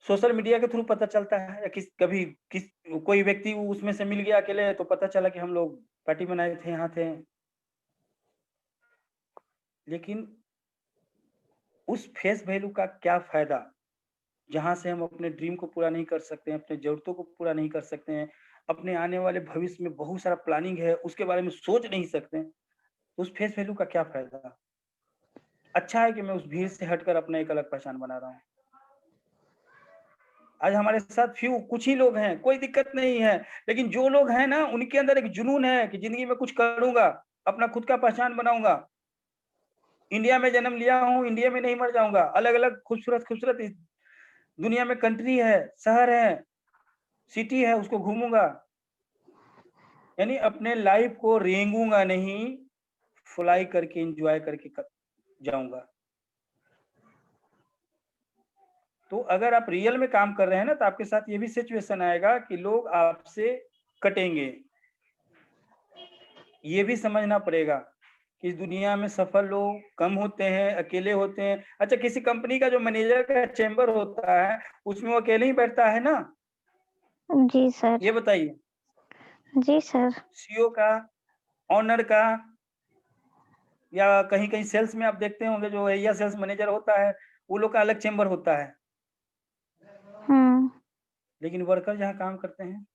सोशल मीडिया के थ्रू पता चलता है, या कभी कोई व्यक्ति उसमें से मिल गया अकेले तो पता चला कि हम लोग पार्टी बनाए थे, यहाँ थे। लेकिन उस फेस वैल्यू का क्या फायदा जहां से हम अपने ड्रीम को पूरा नहीं कर सकते हैं, अपने जरूरतों को पूरा नहीं कर सकते हैं, अपने आने वाले भविष्य में बहुत सारा प्लानिंग है उसके बारे में सोच नहीं सकते हैं, तो उस फेस वैल्यू का क्या फायदा। अच्छा है कि मैं उस भीड़ से हटकर अपना एक अलग पहचान बना रहा हूँ। आज हमारे साथ कुछ ही लोग हैं, कोई दिक्कत नहीं है, लेकिन जो लोग हैं ना उनके अंदर एक जुनून है कि जिंदगी में कुछ करूंगा, अपना खुद का पहचान बनाऊंगा। इंडिया में जन्म लिया हूँ, इंडिया में नहीं मर जाऊंगा। अलग अलग खूबसूरत खूबसूरत दुनिया में कंट्री है, शहर है, सिटी है, उसको घूमूंगा। यानी अपने लाइफ को रेंगूंगा नहीं, फ्लाई करके एंजॉय करके जाऊंगा। तो अगर आप रियल में काम कर रहे हैं ना तो आपके साथ ये भी सिचुएशन आएगा कि लोग आपसे कटेंगे। ये भी समझना पड़ेगा कि इस दुनिया में सफल लोग कम होते हैं, अकेले होते हैं। अच्छा, किसी कंपनी का जो मैनेजर का चेंबर होता है उसमें वो अकेले ही बैठता है ना? जी सर। ये बताइए। जी सर। सीईओ का, ऑनर का, या कहीं कहीं सेल्स में आप देखते होंगे जो एरिया सेल्स मैनेजर होता है वो लोग का अलग चेंबर होता है। लेकिन वर्कर जहाँ काम करते हैं,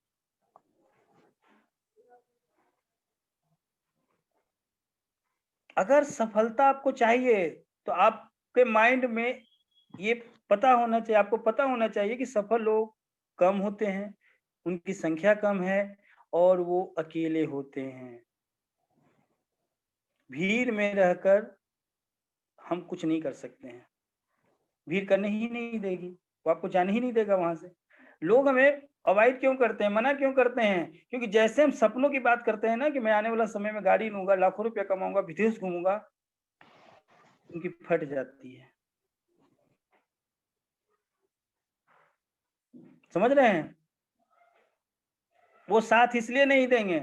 अगर सफलता आपको चाहिए तो आपके माइंड में ये पता होना चाहिए, आपको पता होना चाहिए कि सफल लोग कम होते हैं, उनकी संख्या कम है और वो अकेले होते हैं। भीड़ में रहकर हम कुछ नहीं कर सकते हैं। भीड़ करने ही नहीं देगी, वो आपको जाने ही नहीं देगा वहां से। लोग हमें अवॉइड क्यों करते हैं, मना क्यों करते हैं? क्योंकि जैसे हम सपनों की बात करते हैं ना कि मैं आने वाला समय में गाड़ी लूंगा, लाखों रुपया कमाऊंगा, विदेश घूमूंगा, उनकी फट जाती है। समझ रहे हैं? वो साथ इसलिए नहीं देंगे,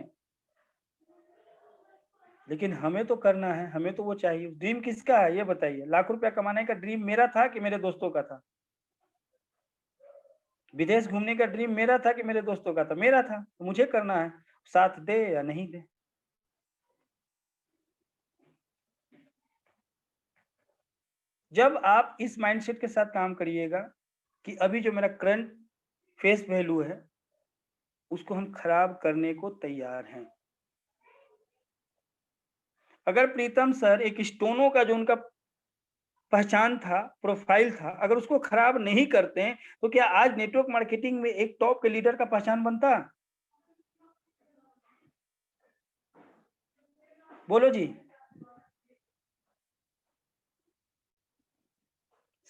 लेकिन हमें तो करना है, हमें तो वो चाहिए। ड्रीम किसका है ये बताइए? लाख रुपया कमाने का ड्रीम मेरा था कि मेरे दोस्तों का था? विदेश घूमने का ड्रीम मेरा था कि मेरे दोस्तों का था? मेरा था, तो मुझे करना है, साथ दे या नहीं दे। जब आप इस माइंडसेट के साथ काम करिएगा कि अभी जो मेरा करंट फेस वैल्यू है उसको हम खराब करने को तैयार हैं। अगर प्रीतम सर एक स्टोनो का जो उनका पहचान था, प्रोफाइल था, अगर उसको खराब नहीं करते तो क्या आज नेटवर्क मार्केटिंग में एक टॉप के लीडर का पहचान बनता? बोलो जी।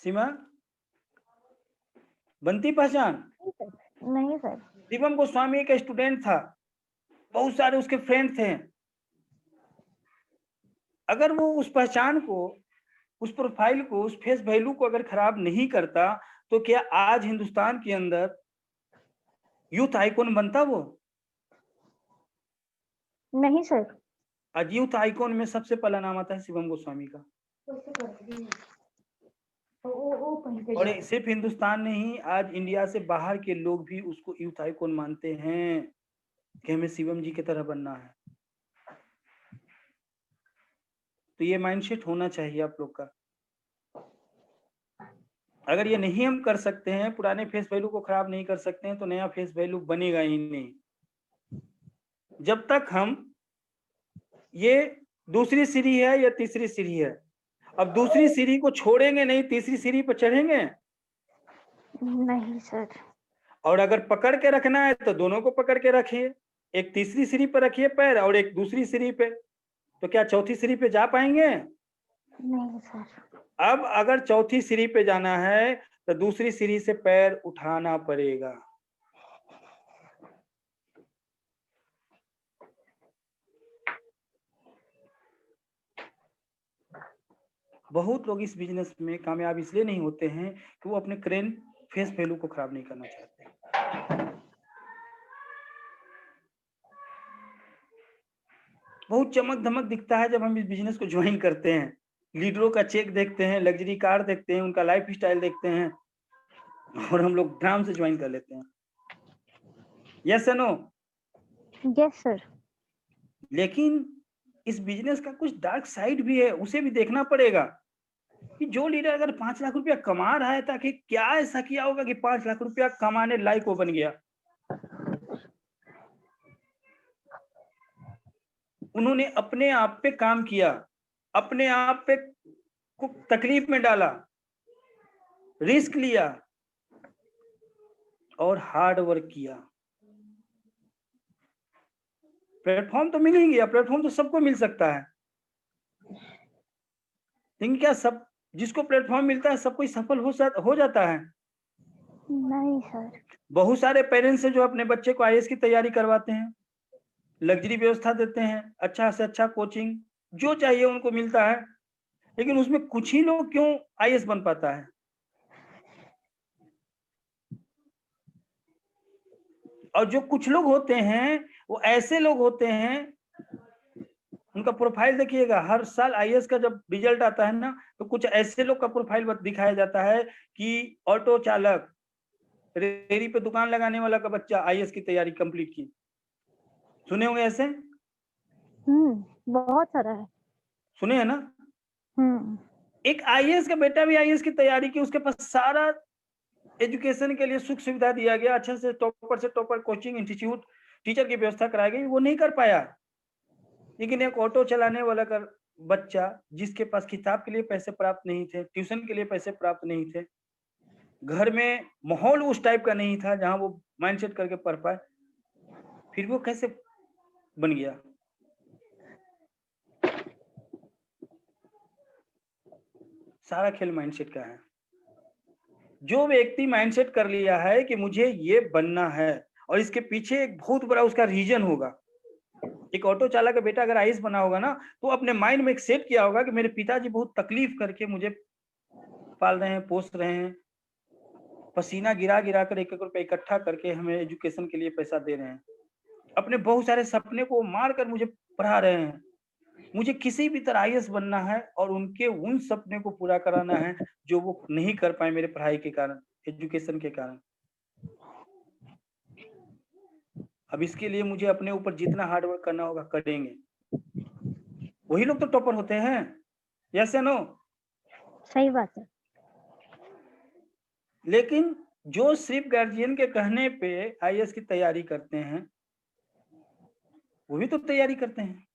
सीमा, बनती पहचान? नहीं सर। शिवम गोस्वामी एक स्टूडेंट था, बहुत सारे उसके फ्रेंड थे। अगर वो उस पहचान को, उस प्रोफाइल को, उस फेस वैल्यू को अगर खराब नहीं करता तो क्या आज हिंदुस्तान के अंदर यूथ आइकॉन बनता वो? नहीं सर। आज यूथ आइकॉन में सबसे पहला नाम आता है शिवम गोस्वामी का। और सिर्फ हिंदुस्तान नहीं, आज इंडिया से बाहर के लोग भी उसको यूथ आइकॉन मानते हैं कि हमें शिवम जी की तरह बनना है। तो ये माइंडसेट होना चाहिए आप लोग का। अगर ये नहीं हम कर सकते हैं, पुराने फेस वैल्यू को खराब नहीं कर सकते हैं, तो नया फेस वैल्यू बनेगा ही नहीं। जब तक हम, ये दूसरी सीढ़ी है या तीसरी सीढ़ी है, अब दूसरी सीढ़ी को छोड़ेंगे नहीं, तीसरी सीढ़ी पर चढ़ेंगे? नहीं सर। और अगर पकड़ के रखना है तो दोनों को पकड़ के रखिए, एक तीसरी सीढ़ी पर रखिए पैर और एक दूसरी सीढ़ी पे, तो क्या चौथी सीढ़ी पे जा पाएंगे? नहीं सर। अब अगर चौथी सीढ़ी पे जाना है तो दूसरी सीढ़ी से पैर उठाना पड़ेगा। बहुत लोग इस बिजनेस में कामयाब इसलिए नहीं होते हैं कि वो अपने करेंट फेस वैल्यू को खराब नहीं करना चाहते। बहुत चमक धमक दिखता है जब हम इस बिजनेस को ज्वाइन करते हैं, लीडरों का चेक देखते हैं, लग्जरी कार देखते हैं, उनका लाइफ स्टाइल देखते हैं और हम लोग ड्राम से ज्वाइन कर लेते हैं। Yes no? Yes sir. लेकिन इस बिजनेस का कुछ डार्क साइड भी है, उसे भी देखना पड़ेगा कि जो लीडर अगर 5 लाख रुपया कमा रहा है ताकि क्या ऐसा किया होगा कि 5 लाख रुपया कमाने लायक वो बन गया। उन्होंने अपने आप पे काम किया, अपने आप पे को तकलीफ में डाला, रिस्क लिया और हार्ड वर्क किया। प्लेटफॉर्म तो मिल ही गया, प्लेटफॉर्म तो सबको मिल सकता है, लेकिन क्या सब जिसको प्लेटफॉर्म मिलता है सब कोई सफल हो जाता है? नहीं सर। बहुत सारे पेरेंट्स हैं जो अपने बच्चे को आईएएस की तैयारी करवाते हैं, लग्जरी व्यवस्था देते हैं, अच्छा से अच्छा कोचिंग जो चाहिए उनको मिलता है, लेकिन उसमें कुछ ही लोग क्यों आईएएस बन पाता है? और जो कुछ लोग होते हैं वो ऐसे लोग होते हैं, उनका प्रोफाइल देखिएगा, हर साल आईएएस का जब रिजल्ट आता है ना तो कुछ ऐसे लोग का प्रोफाइल दिखाया जाता है कि ऑटो चालक, रेहड़ी पे दुकान लगाने वाला का बच्चा आईएएस की तैयारी कंप्लीट की। सुने होंगे ऐसे? बहुत सारा है। सुने हैं ना? एक आईएएस का बेटा भी आईएएस की तैयारी की, उसके पास सारा एजुकेशन के लिए सुख सुविधा दिया गया, अच्छे से टॉपर कोचिंग इंस्टीट्यूट टीचर की व्यवस्था कराई गई, वो नहीं कर पाया। लेकिन एक ऑटो चलाने वाला का बच्चा जिसके पास किताब के लिए पैसे प्राप्त नहीं थे, ट्यूशन के लिए पैसे प्राप्त नहीं थे, घर में माहौल उस टाइप का नहीं था जहां वो माइंडसेट करके पढ़ पाए, फिर वो कैसे बन गया? सारा खेल माइंडसेट का है। जो व्यक्ति माइंडसेट कर लिया है कि मुझे ये बनना है और इसके पीछे एक बहुत बड़ा उसका रीजन होगा। एक ऑटो चालक का बेटा अगर आईएएस बना होगा ना तो अपने माइंड में एक सेट किया होगा कि मेरे पिताजी बहुत तकलीफ करके मुझे पाल रहे हैं, पोस रहे हैं, पसीना गिरा गिरा कर 1-1 रुपया इकट्ठा करके हमें एजुकेशन के लिए पैसा दे रहे हैं, अपने बहुत सारे सपने को मार कर मुझे पढ़ा रहे हैं, मुझे किसी भी तरह आईएएस बनना है और उनके उन सपने को पूरा कराना है जो वो नहीं कर पाए मेरे पढ़ाई के कारण, एजुकेशन के कारण। अब इसके लिए मुझे अपने ऊपर जितना हार्ड वर्क करना होगा करेंगे। वही लोग तो टॉपर होते हैं। यस या नो? सही बात है। लेकिन जो सिर्फ गार्जियन के कहने पे आईएएस की तैयारी करते हैं, वो भी तो तैयारी करते हैं,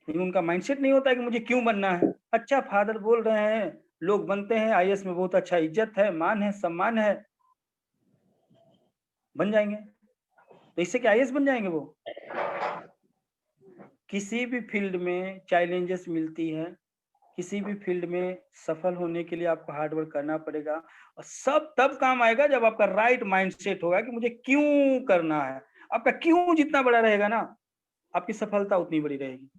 लेकिन उनका माइंडसेट नहीं होता है कि मुझे क्यों बनना है। अच्छा फादर बोल रहे हैं, लोग बनते हैं, आईएएस में बहुत अच्छा इज्जत है, मान है, सम्मान है, बन जाएंगे। तो इससे क्या आईएएस बन जाएंगे वो? किसी भी फील्ड में चैलेंजेस मिलती है, किसी भी फील्ड में सफल होने के लिए आपको हार्ड वर्क करना पड़ेगा और सब तब काम आएगा जब आपका राइट माइंडसेट होगा कि मुझे क्यों करना है। आपका क्यों जितना बड़ा रहेगा ना, आपकी सफलता उतनी बड़ी रहेगी।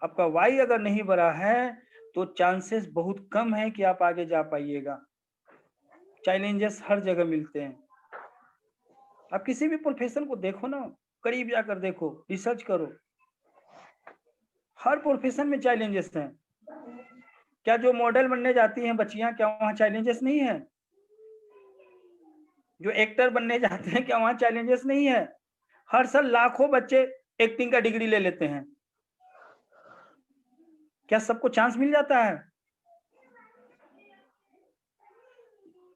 आपका वाई अगर नहीं बड़ा है तो चांसेस बहुत कम है कि आप आगे जा पाइएगा। चैलेंजेस हर जगह मिलते हैं। आप किसी भी प्रोफेशन को देखो ना, करीब जाकर देखो, रिसर्च करो, हर प्रोफेशन में चैलेंजेस हैं। क्या जो मॉडल बनने जाती हैं बच्चियां, क्या वहां चैलेंजेस नहीं है? जो एक्टर बनने जाते हैं क्या वहां चैलेंजेस नहीं है? हर साल लाखों बच्चे एक्टिंग का डिग्री ले लेते हैं, क्या सबको चांस मिल जाता है?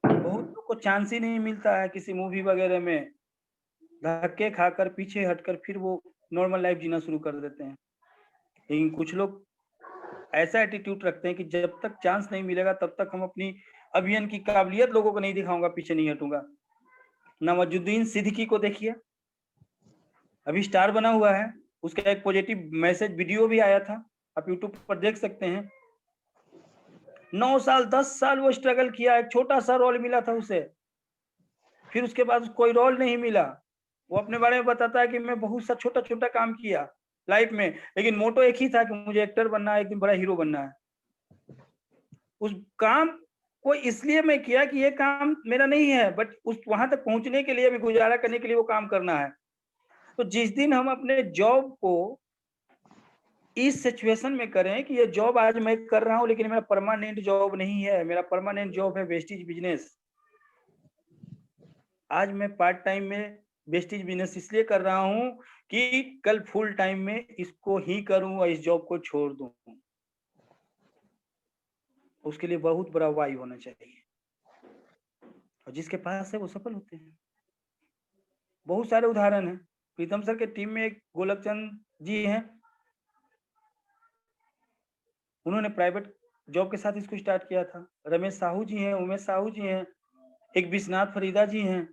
बहुत लोग को चांस ही नहीं मिलता है किसी मूवी वगैरह में, धक्के खाकर पीछे हटकर फिर वो नॉर्मल लाइफ जीना शुरू कर देते हैं। लेकिन कुछ लोग ऐसा एटीट्यूड रखते हैं कि जब तक चांस नहीं मिलेगा तब तक हम अपनी अभियान की काबिलियत लोगों को नहीं दिखाऊंगा, पीछे नहीं हटूंगा। नवाजुद्दीन सिद्दीकी को देखिए, अभी स्टार बना हुआ है, उसका एक पॉजिटिव मैसेज वीडियो भी आया था, आप यूट्यूब पर देख सकते हैं। 9 साल 10 साल वो स्ट्रगल किया, एक छोटा सा रोल मिला था उसे, फिर उसके बाद कोई रोल नहीं मिला। वो अपने बारे में बताता है कि मैं बहुत सा छोटा छोटा काम किया लाइफ में, लेकिन मोटो एक ही था कि मुझे एक्टर बनना है, एक दिन बड़ा हीरो बनना है। उस काम को इसलिए मैं किया कि ये काम मेरा नहीं है, बट उस वहां तक पहुंचने के लिए, भी गुजारा करने के लिए वो काम करना है। तो जिस दिन हम अपने जॉब को इस सिचुएशन में करें कि ये जॉब आज मैं कर रहा हूं, लेकिन मेरा परमानेंट जॉब नहीं है, मेरा परमानेंट जॉब है वेस्टेज बिजनेस। आज मैं पार्ट टाइम में वेस्टेज बिजनेस इसलिए कर रहा हूं कि कल फुल टाइम में इसको ही करूं और इस जॉब को छोड़ दूं। उसके लिए बहुत बड़ा वाई होना चाहिए, और जिसके पास है वो सफल होते हैं। बहुत सारे उदाहरण हैं। प्रीतम सर के टीम में एक गोलकचंद जी हैं, उन्होंने प्राइवेट जॉब के साथ इसको स्टार्ट किया था। रमेश साहू जी हैं, उमेश साहू जी हैं, एक विश्वनाथ फरीदा जी हैं,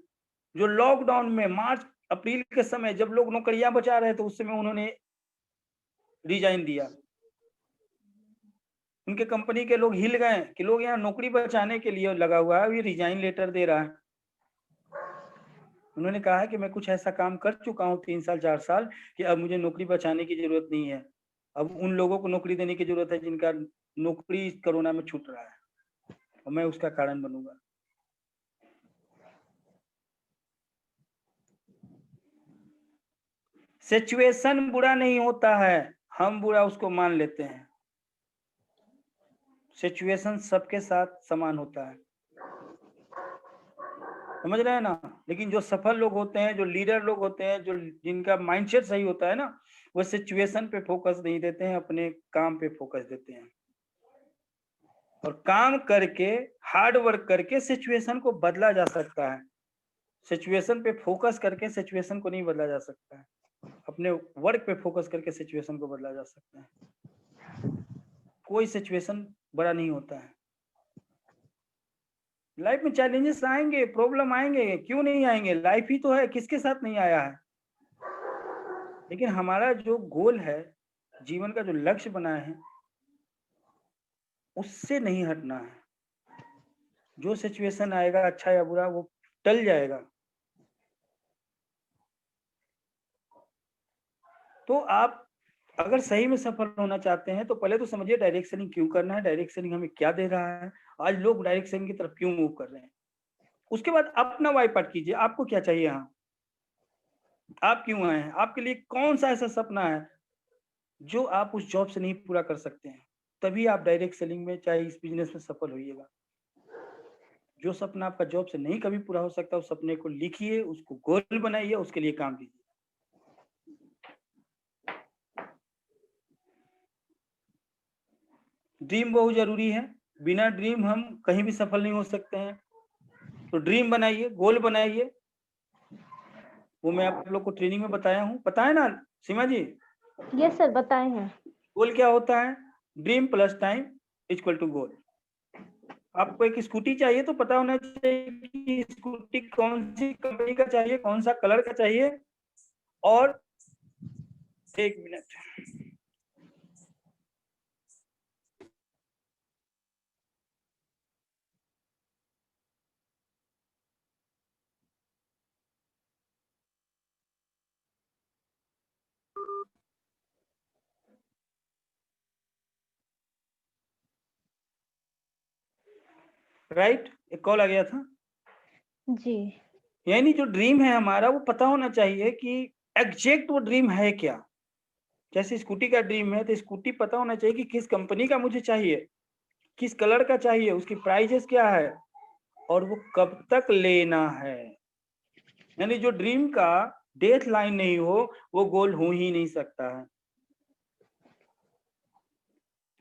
जो लॉकडाउन में मार्च अप्रैल के समय जब लोग नौकरियां बचा रहे थे, उस समय उन्होंने रिजाइन दिया। उनके कंपनी के लोग हिल गए कि लोग यहाँ नौकरी बचाने के लिए लगा हुआ है, ये रिजाइन लेटर दे रहा है। उन्होंने कहा कि मैं कुछ ऐसा काम कर चुका हूँ 3 साल 4 साल कि अब मुझे नौकरी बचाने की जरूरत नहीं है। अब उन लोगों को नौकरी देने की जरूरत है जिनका नौकरी कोरोना में छूट रहा है, और मैं उसका कारण बनूंगा। सिचुएशन बुरा नहीं होता है, हम बुरा उसको मान लेते हैं। सिचुएशन सबके साथ समान होता है, समझ रहे हैं ना। लेकिन जो सफल लोग होते हैं, जो लीडर लोग होते हैं, जो जिनका माइंडसेट सही होता है ना, वो सिचुएशन पे फोकस नहीं देते हैं, अपने काम पे फोकस देते हैं। और काम करके, हार्ड वर्क करके सिचुएशन को बदला जा सकता है। सिचुएशन पे फोकस करके सिचुएशन को नहीं बदला जा सकता है, अपने वर्क पे फोकस करके सिचुएशन को बदला जा सकता है। कोई सिचुएशन बड़ा नहीं होता है। लाइफ में चैलेंजेस आएंगे, प्रॉब्लम आएंगे, क्यों नहीं आएंगे, लाइफ ही तो है, किसके साथ नहीं आया है। लेकिन हमारा जो गोल है, जीवन का जो लक्ष्य बना है, उससे नहीं हटना है। जो सिचुएशन आएगा, अच्छा या बुरा, वो टल जाएगा। तो आप अगर सही में सफल होना चाहते हैं, तो पहले तो समझिए डायरेक्शनिंग क्यों करना है, डायरेक्शनिंग हमें क्या दे रहा है, आज लोग डायरेक्शनिंग की तरफ क्यों मूव कर रहे हैं। उसके बाद अपना वाइप आउट कीजिए, आपको क्या चाहिए, यहाँ आप क्यों आए हैं, आपके लिए कौन सा ऐसा सपना है जो आप उस जॉब से नहीं पूरा कर सकते हैं। तभी आप डायरेक्ट सेलिंग में, चाहे इस बिजनेस में सफल होइएगा। जो सपना आपका जॉब से नहीं कभी पूरा हो सकता, उस सपने को लिखिए, उसको गोल बनाइए, उसके लिए काम कीजिए। ड्रीम बहुत जरूरी है, बिना ड्रीम हम कहीं भी सफल नहीं हो सकते हैं। तो ड्रीम बनाइए, गोल बनाइए। वो मैं आप लोग को ट्रेनिंग में बताया हूँ, पता है ना सीमा जी। यस सर, बताए हैं। गोल क्या होता है, dream plus time equal to goal. आपको एक स्कूटी चाहिए तो पता होना चाहिए कि स्कूटी कौन सी कंपनी का चाहिए, कौन सा कलर का चाहिए। और एक मिनट, राइट, एक कॉल आ गया था। जी। यानी जो ड्रीम है हमारा, वो पता होना चाहिए कि एग्जैक्ट वो ड्रीम है क्या। जैसे स्कूटी का ड्रीम है, तो स्कूटी पता होना चाहिए कि किस कंपनी का मुझे चाहिए, किस कलर का चाहिए, उसकी प्राइजेस क्या है, और वो कब तक लेना है। यानी जो ड्रीम का डेथ लाइन नहीं हो, वो गोल हो ही नहीं सकता है।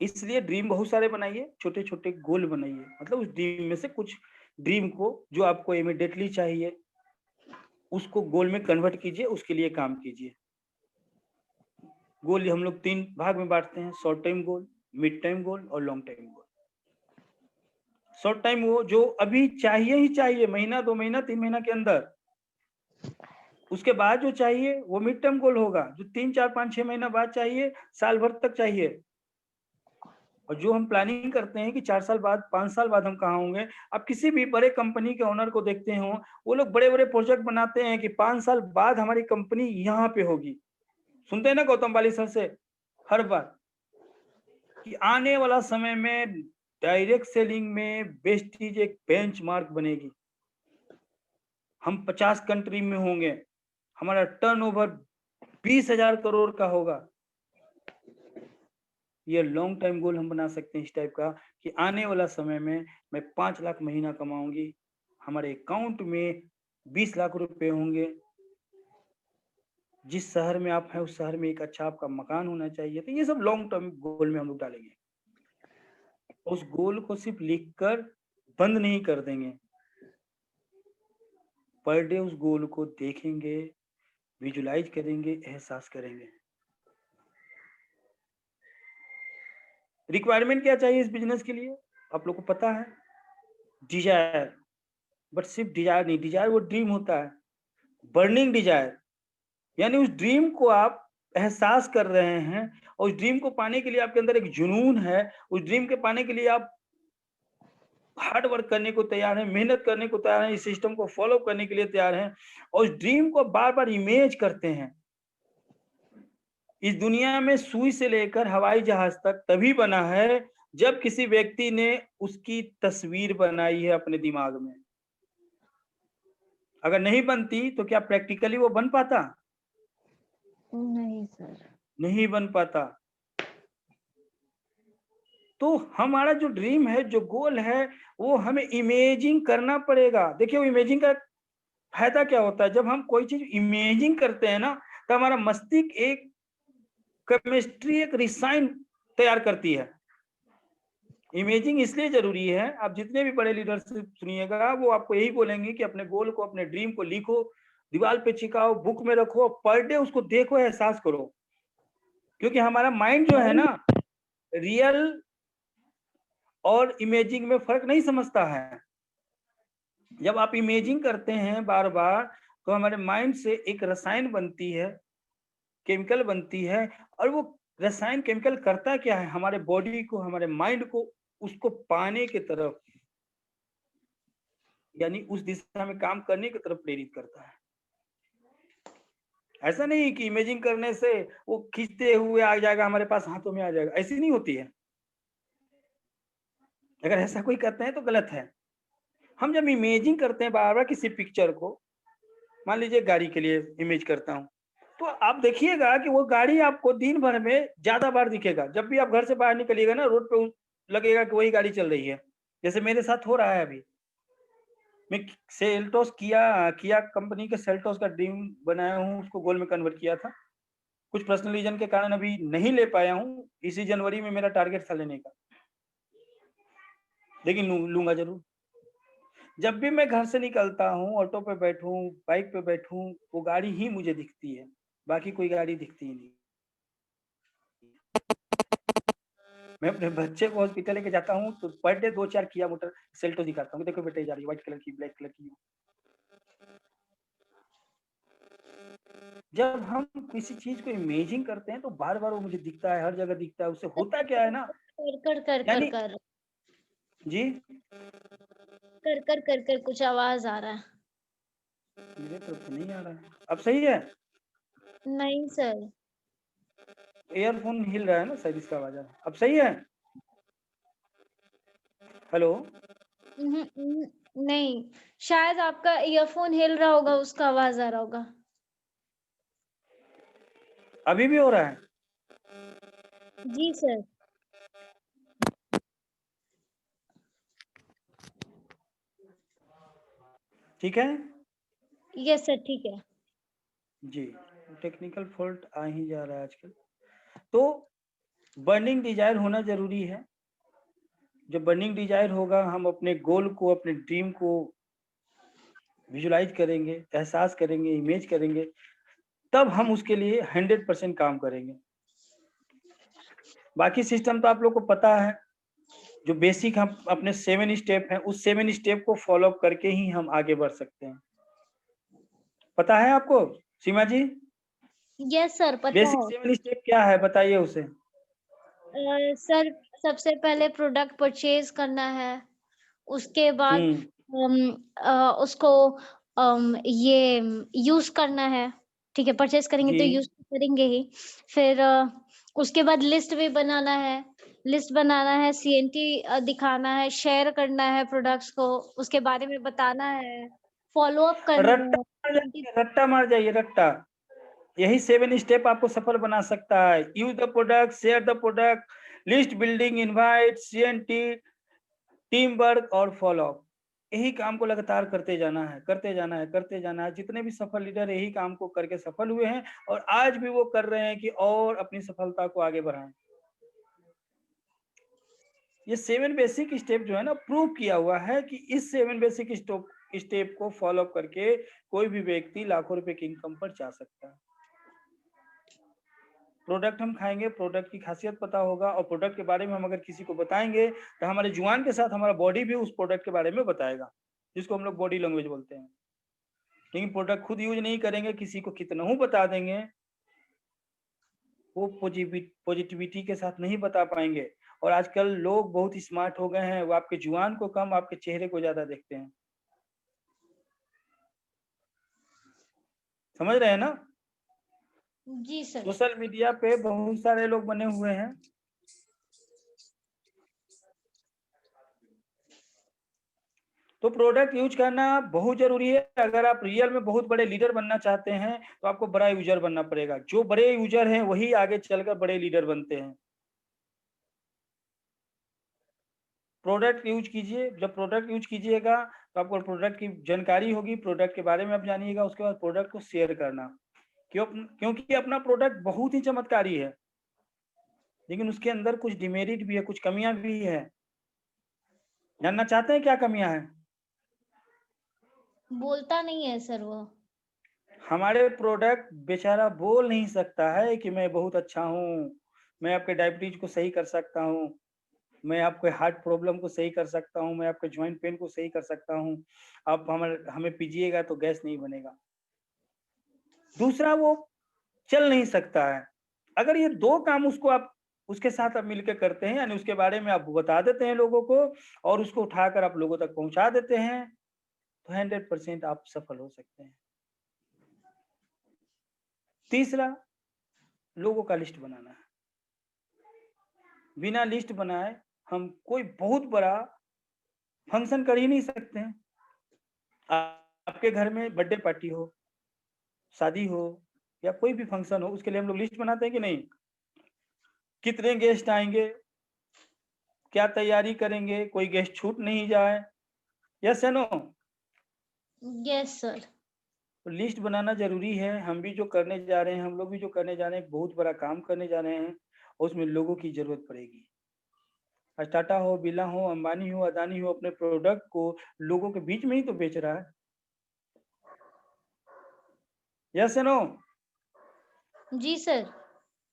इसलिए ड्रीम बहुत सारे बनाइए, छोटे छोटे गोल बनाइए। मतलब उस ड्रीम में से कुछ ड्रीम को, जो आपको इमीडिएटली चाहिए, उसको गोल में कन्वर्ट कीजिए, उसके लिए काम कीजिए। गोल हम लोग 3 भाग में बांटते हैं, short time goal, mid time goal और long time goal. Short time वो जो अभी चाहिए ही चाहिए, महीना 2 महीना 3 महीना के अंदर। उसके बाद जो चाहिए वो मिड टर्म गोल होगा, जो 3 4 5 6 महीना बाद चाहिए, साल भर तक चाहिए। और जो हम प्लानिंग करते हैं कि 4 साल बाद 5 साल बाद हम कहाँ होंगे। आप किसी भी बड़े कंपनी के ओनर को देखते हो, वो लोग बड़े बड़े प्रोजेक्ट बनाते हैं कि 5 साल बाद हमारी कंपनी यहाँ पे होगी। सुनते हैं ना गौतम बाली सर से हर बार कि आने वाला समय में डायरेक्ट सेलिंग में वेस्टीज एक बेंचमार्क बनेगी। हम 50 कंट्री में होंगे, हमारा टर्नओवर 20,000 करोड़ का होगा। ये लॉन्ग टाइम गोल हम बना सकते हैं इस टाइप का कि आने वाला समय में मैं 5 लाख महीना कमाऊंगी, हमारे अकाउंट में 20 लाख रुपए होंगे। जिस शहर में आप हैं उस शहर में एक अच्छा आपका मकान होना चाहिए। तो ये सब लॉन्ग टर्म गोल में हम लोग डालेंगे। उस गोल को सिर्फ लिखकर बंद नहीं कर देंगे, पर डे उस गोल को देखेंगे, विजुलाइज करेंगे, एहसास करेंगे। रिक्वायरमेंट क्या चाहिए इस बिजनेस के लिए आप लोग को पता है, डिजायर। बट सिर्फ डिजायर नहीं, डिजायर वो ड्रीम होता है, बर्निंग डिजायर, यानी उस ड्रीम को आप एहसास कर रहे हैं और उस ड्रीम को पाने के लिए आपके अंदर एक जुनून है। उस ड्रीम के पाने के लिए आप हार्ड वर्क करने को तैयार हैं, मेहनत करने को तैयार हैं, इस सिस्टम को फॉलो करने के लिए तैयार हैं और उस ड्रीम को बार बार इमेज करते हैं। इस दुनिया में सुई से लेकर हवाई जहाज तक तभी बना है जब किसी व्यक्ति ने उसकी तस्वीर बनाई है अपने दिमाग में। अगर नहीं बनती तो क्या प्रैक्टिकली वो बन पाता? नहीं सर। नहीं बन पाता। तो हमारा जो ड्रीम है, जो गोल है, वो हमें इमेजिंग करना पड़ेगा। देखिए वो इमेजिंग का फायदा क्या होता है, जब हम कोई चीज इमेजिंग करते हैं ना, तो हमारा मस्तिष्क एक केमिस्ट्री, एक रिसाइन तैयार करती है। इमेजिंग इसलिए जरूरी है, आप जितने भी बड़े लीडरशिप सुनिएगा वो आपको यही बोलेंगे कि अपने गोल को, अपने ड्रीम को लिखो, दीवार पे चिपकाओ, बुक में रखो, पर डे उसको देखो, एहसास करो। क्योंकि हमारा माइंड जो है ना, रियल और इमेजिंग में फर्क नहीं समझता है। जब आप इमेजिंग करते हैं बार बार, तो हमारे माइंड से एक रसायन बनती है, केमिकल बनती है, और वो रसायन केमिकल करता क्या है, हमारे बॉडी को, हमारे माइंड को उसको पाने की तरफ, यानी उस दिशा में काम करने की तरफ प्रेरित करता है। ऐसा नहीं कि इमेजिंग करने से वो खींचते हुए आ जाएगा, हमारे पास हाथों में आ जाएगा, ऐसी नहीं होती है। अगर ऐसा कोई करते हैं तो गलत है। हम जब इमेजिंग करते हैं बार बार किसी पिक्चर को, मान लीजिए गाड़ी के लिए इमेज करता हूँ, तो आप देखिएगा कि वो गाड़ी आपको दिन भर में ज्यादा बार दिखेगा। जब भी आप घर से बाहर निकलिएगा ना, रोड पे लगेगा कि वही गाड़ी चल रही है। जैसे मेरे साथ हो रहा है अभी, मैं सेल्टोस किया कंपनी के सेल्टोस का ड्रीम बनाया हूँ, उसको गोल में कन्वर्ट किया था। कुछ पर्सनल रीजन के कारण अभी नहीं ले पाया हूँ। इसी जनवरी में मेरा टारगेट था लेने का, लेकिन लूंगा जरूर। जब भी मैं घर से निकलता हूँ, ऑटो पे बैठूं, बाइक पे बैठूं, वो गाड़ी ही मुझे दिखती है, बाकी कोई गाड़ी दिखती ही नहीं। मैं अपने बच्चे को हॉस्पिटल लेके जाता हूँ तो पर डे 2-4 किया मोटर सेल्टो दिखाता हूँ, देखो बेटे जा रही है, व्हाइट कलर की, ब्लैक कलर की। जब हम किसी चीज को इमेजिंग करते हैं तो बार बार वो मुझे दिखता है, हर जगह दिखता है। उससे होता क्या है ना, कर कर कर कर यानी कर जी कर कर कर कर कुछ आवाज आ रहा है। मेरे तरफ से नहीं आ रहा है। अब सही है? नहीं सर। ईयरफोन हिल रहा है ना, शायद इसका आवाज आ रहा है। अब सही है? हेलो? नहीं, शायद आपका ईयरफोन हिल रहा होगा, उसका आवाज आ रहा होगा। अभी भी हो रहा है? जी सर। ठीक है यस सर, ठीक है। जी। टेक्निकल फॉल्ट आ ही जा रहा है आजकल। तो बर्निंग डिजायर होना जरूरी है। जब बर्निंग डिजायर होगा, हम अपने गोल को, अपने ड्रीम को विजुलाइज करेंगे, एहसास करेंगे, इमेज करेंगे, तब हम उसके लिए 100% काम करेंगे। बाकी सिस्टम तो आप लोग को पता है, जो बेसिक हम अपने 7 स्टेप हैं, उस 7 स्टेप को फॉलो करके ही हम आगे बढ़ सकते हैं। पता है आपको सीमा जी? यस सर, पता बेसिक है। 7 स्टेप क्या है, बताइए उसे। सर सबसे पहले प्रोडक्ट परचेज करना है, उसके बाद उसको ये यूज करना है। ठीक है, परचेज करेंगे तो जी। यूज करेंगे ही। फिर उसके बाद लिस्ट भी बनाना है, सीएनटी दिखाना है, शेयर करना है प्रोडक्ट्स को, उसके बारे में बताना है, फॉलो अप करना रट्टा है। मार जाइए, रट्टा मार जाइए, रट्टा। यही 7 स्टेप आपको सफल बना सकता है। Use the product, share the product, list building, invite, CNT, team work और फॉलो अप। यही काम को लगातार करते जाना है, करते जाना है, करते जाना है। जितने भी सफल लीडर यही काम को करके सफल हुए हैं और आज भी वो कर रहे हैं कि और अपनी सफलता को आगे बढ़ाएं। ये 7 बेसिक स्टेप जो है ना, प्रूव किया हुआ है कि इस 7 बेसिक स्टेप को फॉलो करके कोई भी व्यक्ति लाखों रुपए की इनकम पर जा सकता है। प्रोडक्ट हम खाएंगे, प्रोडक्ट की खासियत पता होगा और प्रोडक्ट के बारे में हम अगर किसी को बताएंगे तो हमारे जुबान के साथ हमारा बॉडी भी उस प्रोडक्ट के बारे में बताएगा, जिसको हम लोग बॉडी लैंग्वेज बोलते हैं। लेकिन प्रोडक्ट खुद यूज नहीं करेंगे, किसी को कितना ही बता देंगे, वो पॉजिटिविटी के साथ नहीं बता पाएंगे। और आजकल लोग बहुत स्मार्ट हो गए हैं, वो आपके जुबान को कम आपके चेहरे को ज्यादा देखते हैं। समझ रहे हैं ना? जी सर। सोशल मीडिया पे बहुत सारे लोग बने हुए हैं, तो प्रोडक्ट यूज करना बहुत जरूरी है। अगर आप रियल में बहुत बड़े लीडर बनना चाहते हैं तो आपको बड़ा यूजर बनना पड़ेगा। जो बड़े यूजर हैं वही आगे चलकर बड़े लीडर बनते हैं। प्रोडक्ट यूज कीजिए, जब प्रोडक्ट यूज कीजिएगा तो आपको प्रोडक्ट की जानकारी होगी, प्रोडक्ट के बारे में आप जानिएगा, उसके बाद प्रोडक्ट को शेयर करना। क्योंकि अपना प्रोडक्ट बहुत ही चमत्कारी है, लेकिन उसके अंदर कुछ डिमेरिट भी है, कुछ कमियां भी है। जानना चाहते हैं क्या कमियां हैं? बोलता नहीं है सर वो। हमारे प्रोडक्ट बेचारा बोल नहीं सकता है कि मैं बहुत अच्छा हूँ, मैं आपके डायबिटीज को सही कर सकता हूँ, मैं आपके हार्ट प्रॉब्लम को सही कर सकता हूँ, मैं आपके ज्वाइंट पेन को सही कर सकता हूँ, आप हमें पीजिएगा तो गैस नहीं बनेगा। दूसरा, वो चल नहीं सकता है। अगर ये 2 काम उसके साथ आप मिलकर करते हैं, यानी उसके बारे में आप बता देते हैं लोगों को और उसको उठाकर आप लोगों तक पहुंचा देते हैं, तो 100% आप सफल हो सकते हैं। तीसरा, लोगों का लिस्ट बनाना है। बिना लिस्ट बनाए हम कोई बहुत बड़ा फंक्शन कर ही नहीं सकते हैं। आपके घर में बर्थडे पार्टी हो, शादी हो या कोई भी फंक्शन हो, उसके लिए हम लोग लिस्ट बनाते हैं कि नहीं? कितने गेस्ट आएंगे, क्या तैयारी करेंगे, कोई गेस्ट छूट नहीं जाए, यस या नो? Yes sir. तो लिस्ट बनाना जरूरी है। हम भी जो करने जा रहे हैं, हम लोग भी जो करने जा रहे हैं, एक बहुत बड़ा काम करने जा रहे हैं, उसमें लोगों की जरूरत पड़ेगी। आज टाटा हो, बिरला हो, अंबानी हो, अदानी हो, अपने प्रोडक्ट को लोगों के बीच में ही तो बेच रहा है, यस या नो? जी सर।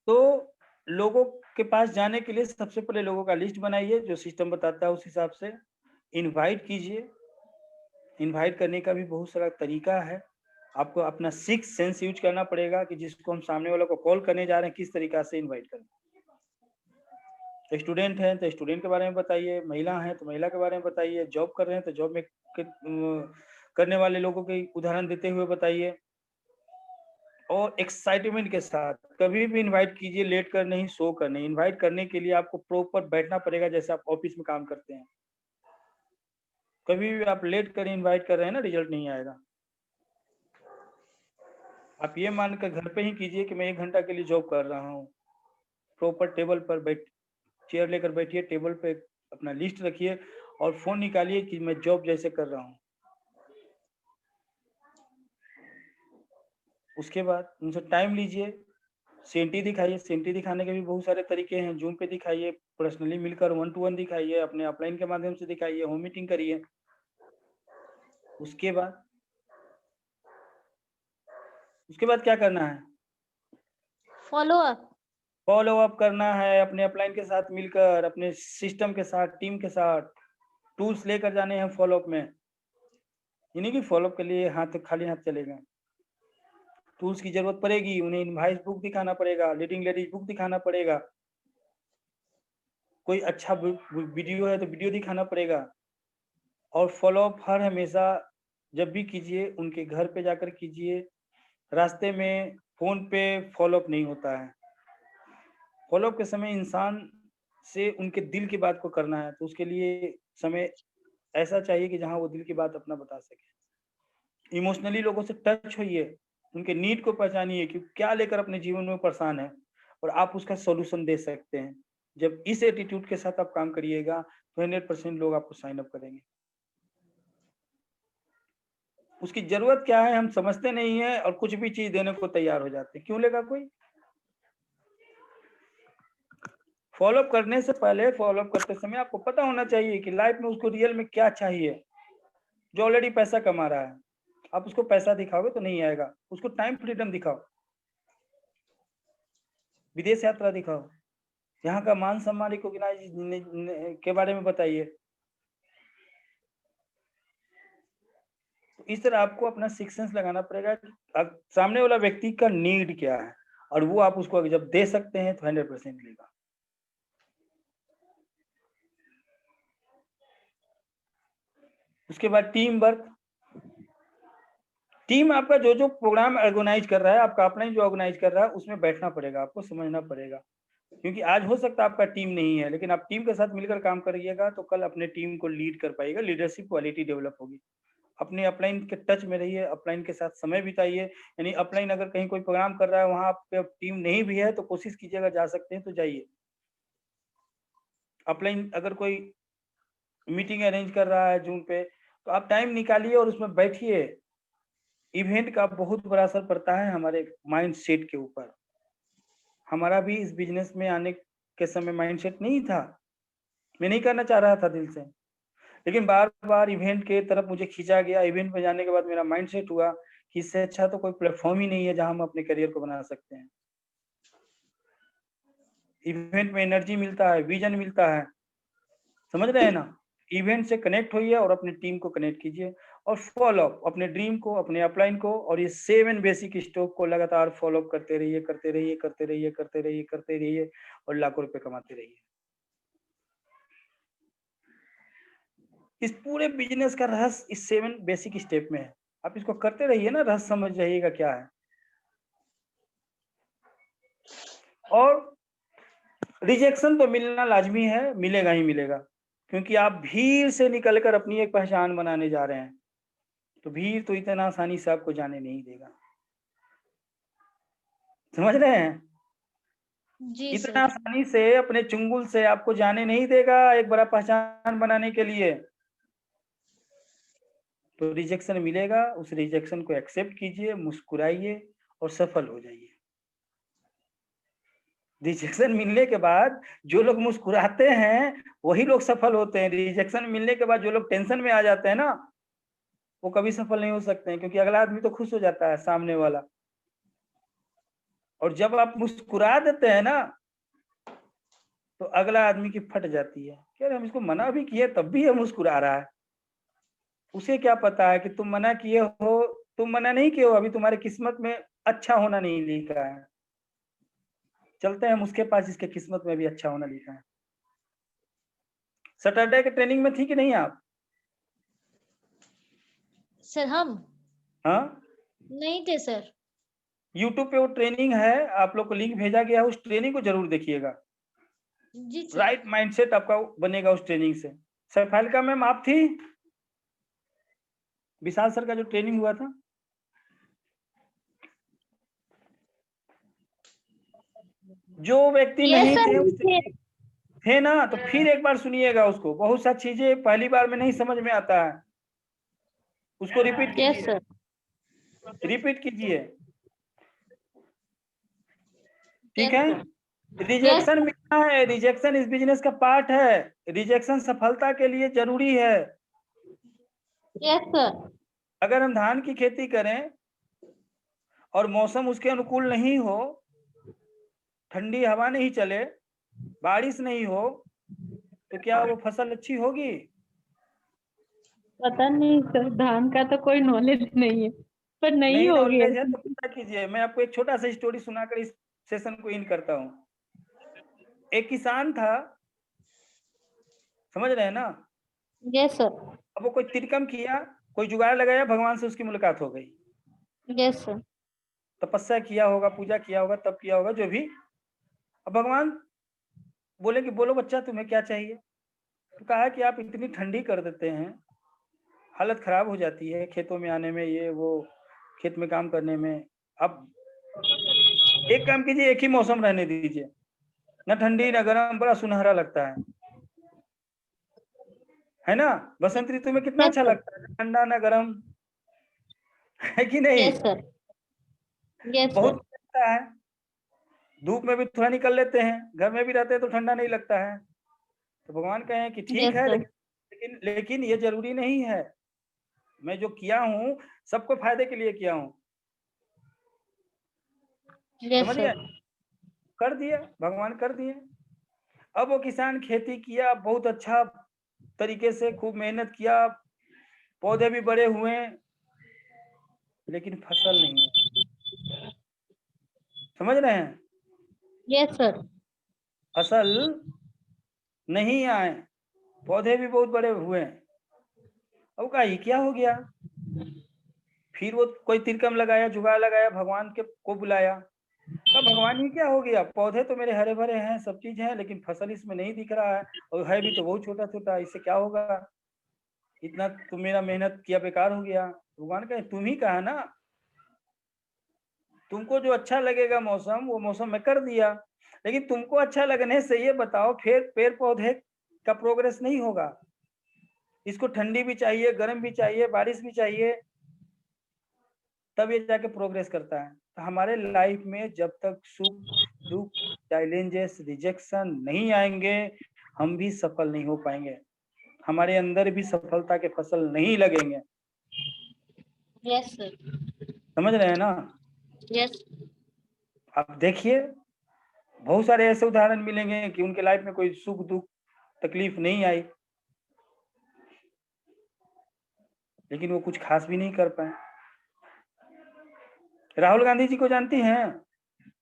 तो लोगों के पास जाने के लिए सबसे पहले लोगों का लिस्ट बनाइए, जो सिस्टम बताता है उस हिसाब से इनवाइट कीजिए। इनवाइट करने का भी बहुत सारा तरीका है। आपको अपना 6 सेंस यूज करना पड़ेगा कि जिसको हम सामने वाले को कॉल करने जा रहे हैं, किस तरीका से इनवाइट करें। स्टूडेंट हैं तो स्टूडेंट के बारे में बताइए, महिला हैं तो महिला के बारे में बताइए, जॉब कर रहे हैं तो जॉब में करने वाले लोगों के उदाहरण देते हुए बताइए और एक्साइटमेंट के साथ। कभी भी इनवाइट कीजिए, लेट कर नहीं, सो कर नहीं। इनवाइट करने के लिए आपको प्रॉपर बैठना पड़ेगा, जैसे आप ऑफिस में काम करते हैं। कभी भी आप लेट कर इनवाइट कर रहे हैं ना, रिजल्ट नहीं आएगा। आप ये मानकर घर पे ही कीजिए कि मैं 1 घंटा के लिए जॉब कर रहा हूँ। प्रॉपर टेबल पर चेयर लेकर बैठिए, टेबल पे अपना लिस्ट रखिए और फोन निकालिए कि मैं जॉब जैसे कर रहा हूँ। उसके बाद उनसे टाइम लीजिए, सीएनटी दिखाइए। सीएनटी दिखाने के भी बहुत सारे तरीके हैं। जूम पे दिखाइए, पर्सनली मिलकर 1 to 1 दिखाइए, अपने अपलाइन के माध्यम से दिखाइए, होम मीटिंग करिए। उसके बाद क्या करना है? Follow up. फॉलो अप करना है अपने अपलाइन के साथ मिलकर, अपने सिस्टम के साथ, टीम के साथ, टूल्स लेकर जाने हैं फॉलो अप में। ये नहीं कि फॉलो अप के लिए खाली हाथ चलेगा। टूल्स की जरूरत पड़ेगी, उन्हें इनवॉइस बुक दिखाना पड़ेगा, लीडिंग लेडीज बुक दिखाना पड़ेगा, कोई अच्छा वीडियो है तो वीडियो दिखाना पड़ेगा। और फॉलो अप हर हमेशा जब भी कीजिए उनके घर पे जाकर कीजिए, रास्ते में फोन पे फॉलो अप नहीं होता है। फॉलो अप के समय इंसान से उनके दिल की बात को करना है, तो उसके लिए समय ऐसा चाहिए कि जहां वो दिल की बात अपना बता सके। इमोशनली लोगों से टच होइए, उनके नीड को पहचानिए कि क्या लेकर अपने जीवन में परेशान है और आप उसका सॉल्यूशन दे सकते हैं। जब इस एटीट्यूड के साथ आप काम करिएगा तो 100% लोग आपको साइन अप करेंगे। उसकी जरूरत क्या है हम समझते नहीं है और कुछ भी चीज देने को तैयार हो जाते हैं। क्यों लेगा कोई? फॉलोअप करने से पहले, फॉलोअप करते समय आपको पता होना चाहिए कि लाइफ में उसको रियल में क्या चाहिए। जो ऑलरेडी पैसा कमा रहा है, आप उसको पैसा दिखाओगे तो नहीं आएगा। उसको टाइम फ्रीडम दिखाओ, विदेश यात्रा दिखाओ, यहाँ का मान सम्मान रिकॉग्नाइज के बारे में बताइए। तो इस तरह आपको अपना सिक्स सेंस लगाना पड़ेगा सामने वाला व्यक्ति का नीड क्या है, और वो आप उसको जब दे सकते हैं तो 100% लेगा। उसके बाद टीम वर्क। टीम आपका जो जो प्रोग्राम ऑर्गेनाइज कर रहा है, आपका अपना ही जो ऑर्गेनाइज कर रहा है, उसमें बैठना पड़ेगा, आपको समझना पड़ेगा। क्योंकि आज हो सकता है आपका टीम नहीं है, लेकिन आप टीम के साथ मिलकर काम करिएगा तो कल अपने टीम को लीड कर पाएगा, लीडरशिप क्वालिटी डेवलप होगी। अपने अपलाइन के टच में रहिए, अपलाइन के साथ समय बिताइए। यानी अपलाइन अगर कहीं कोई प्रोग्राम कर रहा है, वहां पे टीम नहीं भी है तो कोशिश कीजिएगा, जा सकते हैं तो जाइए। अपलाइन अगर कोई मीटिंग अरेंज कर रहा है जूम पे, तो आप टाइम निकालिए और उसमें बैठिए। इवेंट का बहुत बड़ा असर पड़ता है हमारे माइंड सेट के ऊपर। हमारा भी इस बिजनेस में आने के समय माइंड सेट नहीं था, मैं नहीं करना चाह रहा था दिल से, लेकिन बार बार इवेंट के तरफ मुझे खींचा गया। इवेंट में जाने के बाद मेरा माइंड सेट हुआ कि इससे अच्छा तो कोई प्लेटफॉर्म ही नहीं है जहां हम अपने करियर को बना सकते हैं। इवेंट में एनर्जी मिलता है, विजन मिलता है, समझ रहे हैं ना। इवेंट से कनेक्ट होइए और अपनी टीम को कनेक्ट कीजिए और फॉलो अप अपने ड्रीम को, अपने अपलाइन को और ये 7 बेसिक स्टॉक को लगातार फॉलो अप करते रहिए, करते रहिए, करते रहिए, करते रहिए, करते रहिए और लाखों रुपए कमाते रहिए। इस पूरे बिजनेस का रहस्य इस 7 बेसिक स्टेप में है। आप इसको करते रहिए ना, रहस्य समझ जाइएगा क्या है। और रिजेक्शन तो मिलना लाजमी है, मिलेगा ही मिलेगा, क्योंकि आप भीड़ से निकलकर अपनी एक पहचान बनाने जा रहे हैं। तो भीड़ तो इतना आसानी से आपको जाने नहीं देगा, समझ रहे हैं। जी इतना सर। आसानी से अपने चुंगल से आपको जाने नहीं देगा एक बड़ा पहचान बनाने के लिए। तो रिजेक्शन मिलेगा, उस रिजेक्शन को एक्सेप्ट कीजिए, मुस्कुराइए और सफल हो जाइए। रिजेक्शन मिलने के बाद जो लोग मुस्कुराते हैं वही लोग सफल होते हैं। रिजेक्शन मिलने के बाद जो लोग टेंशन में आ जाते हैं ना, वो कभी सफल नहीं हो सकते हैं, क्योंकि अगला आदमी तो खुश हो जाता है, सामने वाला। और जब आप मुस्कुरा देते हैं ना, तो अगला आदमी की फट जाती है, क्या हम इसको मना भी किए तब भी ये मुस्कुरा रहा है। उसे क्या पता है कि तुम मना किए हो, तुम मना नहीं किए हो, अभी तुम्हारे किस्मत में अच्छा होना नहीं लिखा है। चलते हैं हम उसके पास जिसके किस्मत में भी अच्छा होना लिखा है। सैटरडे के ट्रेनिंग में थी कि नहीं आप? सर हम हाँ, नहीं थे सर। यूट्यूब पे वो ट्रेनिंग है, आप लोग को लिंक भेजा गया है, उस ट्रेनिंग को जरूर देखिएगा। जी सर। राइट माइंडसेट आपका बनेगा उस ट्रेनिंग से। सफालिका मैम आप थी विशाल सर का जो ट्रेनिंग हुआ था? जो व्यक्ति यस नहीं सर, थे मुझे थे ना, तो फिर एक बार सुनिएगा उसको। बहुत सा चीजें पहली बार में नहीं समझ में आता है, उसको रिपीट यस कीजिए, सर। रिपीट कीजिए, ठीक यस है। सर। यस रिजेक्शन मिलना है, रिजेक्शन इस बिजनेस का पार्ट है। रिजेक्शन सफलता के लिए जरूरी है। Yes sir. अगर हम धान की खेती करें और मौसम उसके अनुकूल नहीं हो, ठंडी हवा नहीं चले, बारिश नहीं हो, तो क्या वो फसल अच्छी होगी? पता नहीं सर, धान का तो कोई नॉलेज नहीं है, पर नहीं होगी नॉलेज है ऐसी। तो पता कीजिए। मैं आपको एक छोटा सा स्टोरी सुनाकर इस सेशन को इन करता हूँ। एक किसान था, समझ रहे हैं ना? Yes sir. अब वो कोई तिरकम किया, कोई जुगाड़ लगाया, भगवान से उसकी मुलाकात हो गई। Yes sir. तपस्या किया होगा, पूजा किया होगा, तब किया होगा जो भी। अब भगवान बोले कि बोलो बच्चा तुम्हें क्या चाहिए? तो कहा कि आप इतनी ठंडी कर देते हैं, हालत खराब हो जाती है खेतों में आने में, ये वो खेत में काम करने में। अब एक काम कीजिए, एक ही मौसम रहने दीजिए, न ठंडी न गर्म, बड़ा सुनहरा लगता है ना? बसंत ऋतु में कितना यस अच्छा सर। लगता है, ठंडा न गर्म, है कि नहीं? Yes sir. यस बहुत सर। अच्छा लगता है। धूप में भी थोड़ा निकल लेते हैं, घर में भी रहते हैं तो ठंडा नहीं लगता है। तो भगवान कहें कि ठीक यस है, सर। लेकिन ये जरूरी नहीं है। मैं जो किया हूँ सबको फायदे के लिए किया हूँ, यस समझ गए? सर। कर दिया, भगवान कर दिए। अब वो किसान खेती किया, बहुत अच्छा तरीके से खूब मेहनत किया, पौधे भी बड़े हुए, लेकिन फसल नहीं है। समझ रहे हैं? Yes sir. फसल नहीं आए, पौधे भी बहुत बड़े हुए। अब कहा ये क्या हो गया? फिर वो कोई तिरकम लगाया, जुगाड़ लगाया, भगवान के को बुलाया। कहा भगवान ये क्या हो गया? पौधे तो मेरे हरे भरे हैं, सब चीज है, लेकिन फसल इसमें नहीं दिख रहा है, और है भी तो बहुत छोटा छोटा, इससे क्या होगा? इतना तुम मेरा मेहनत किया बेकार हो गया। भगवान कहे तुम ही कहा ना, तुमको जो अच्छा लगेगा मौसम, वो मौसम मैं कर दिया, लेकिन तुमको अच्छा लगने से ये बताओ फिर पेड़ पौधे का प्रोग्रेस नहीं होगा। इसको ठंडी भी चाहिए, गर्म भी चाहिए, बारिश भी चाहिए, तब ये जाके प्रोग्रेस करता है। तो हमारे लाइफ में जब तक सुख दुख, चैलेंजेस, रिजेक्शन नहीं आएंगे, हम भी सफल नहीं हो पाएंगे, हमारे अंदर भी सफलता के फसल नहीं लगेंगे। Yes sir. समझ रहे हैं ना? यस। आप देखिए, बहुत सारे ऐसे उदाहरण मिलेंगे कि उनके लाइफ में कोई सुख दुख तकलीफ नहीं आई, लेकिन वो कुछ खास भी नहीं कर पाए। राहुल गांधी जी को जानती हैं?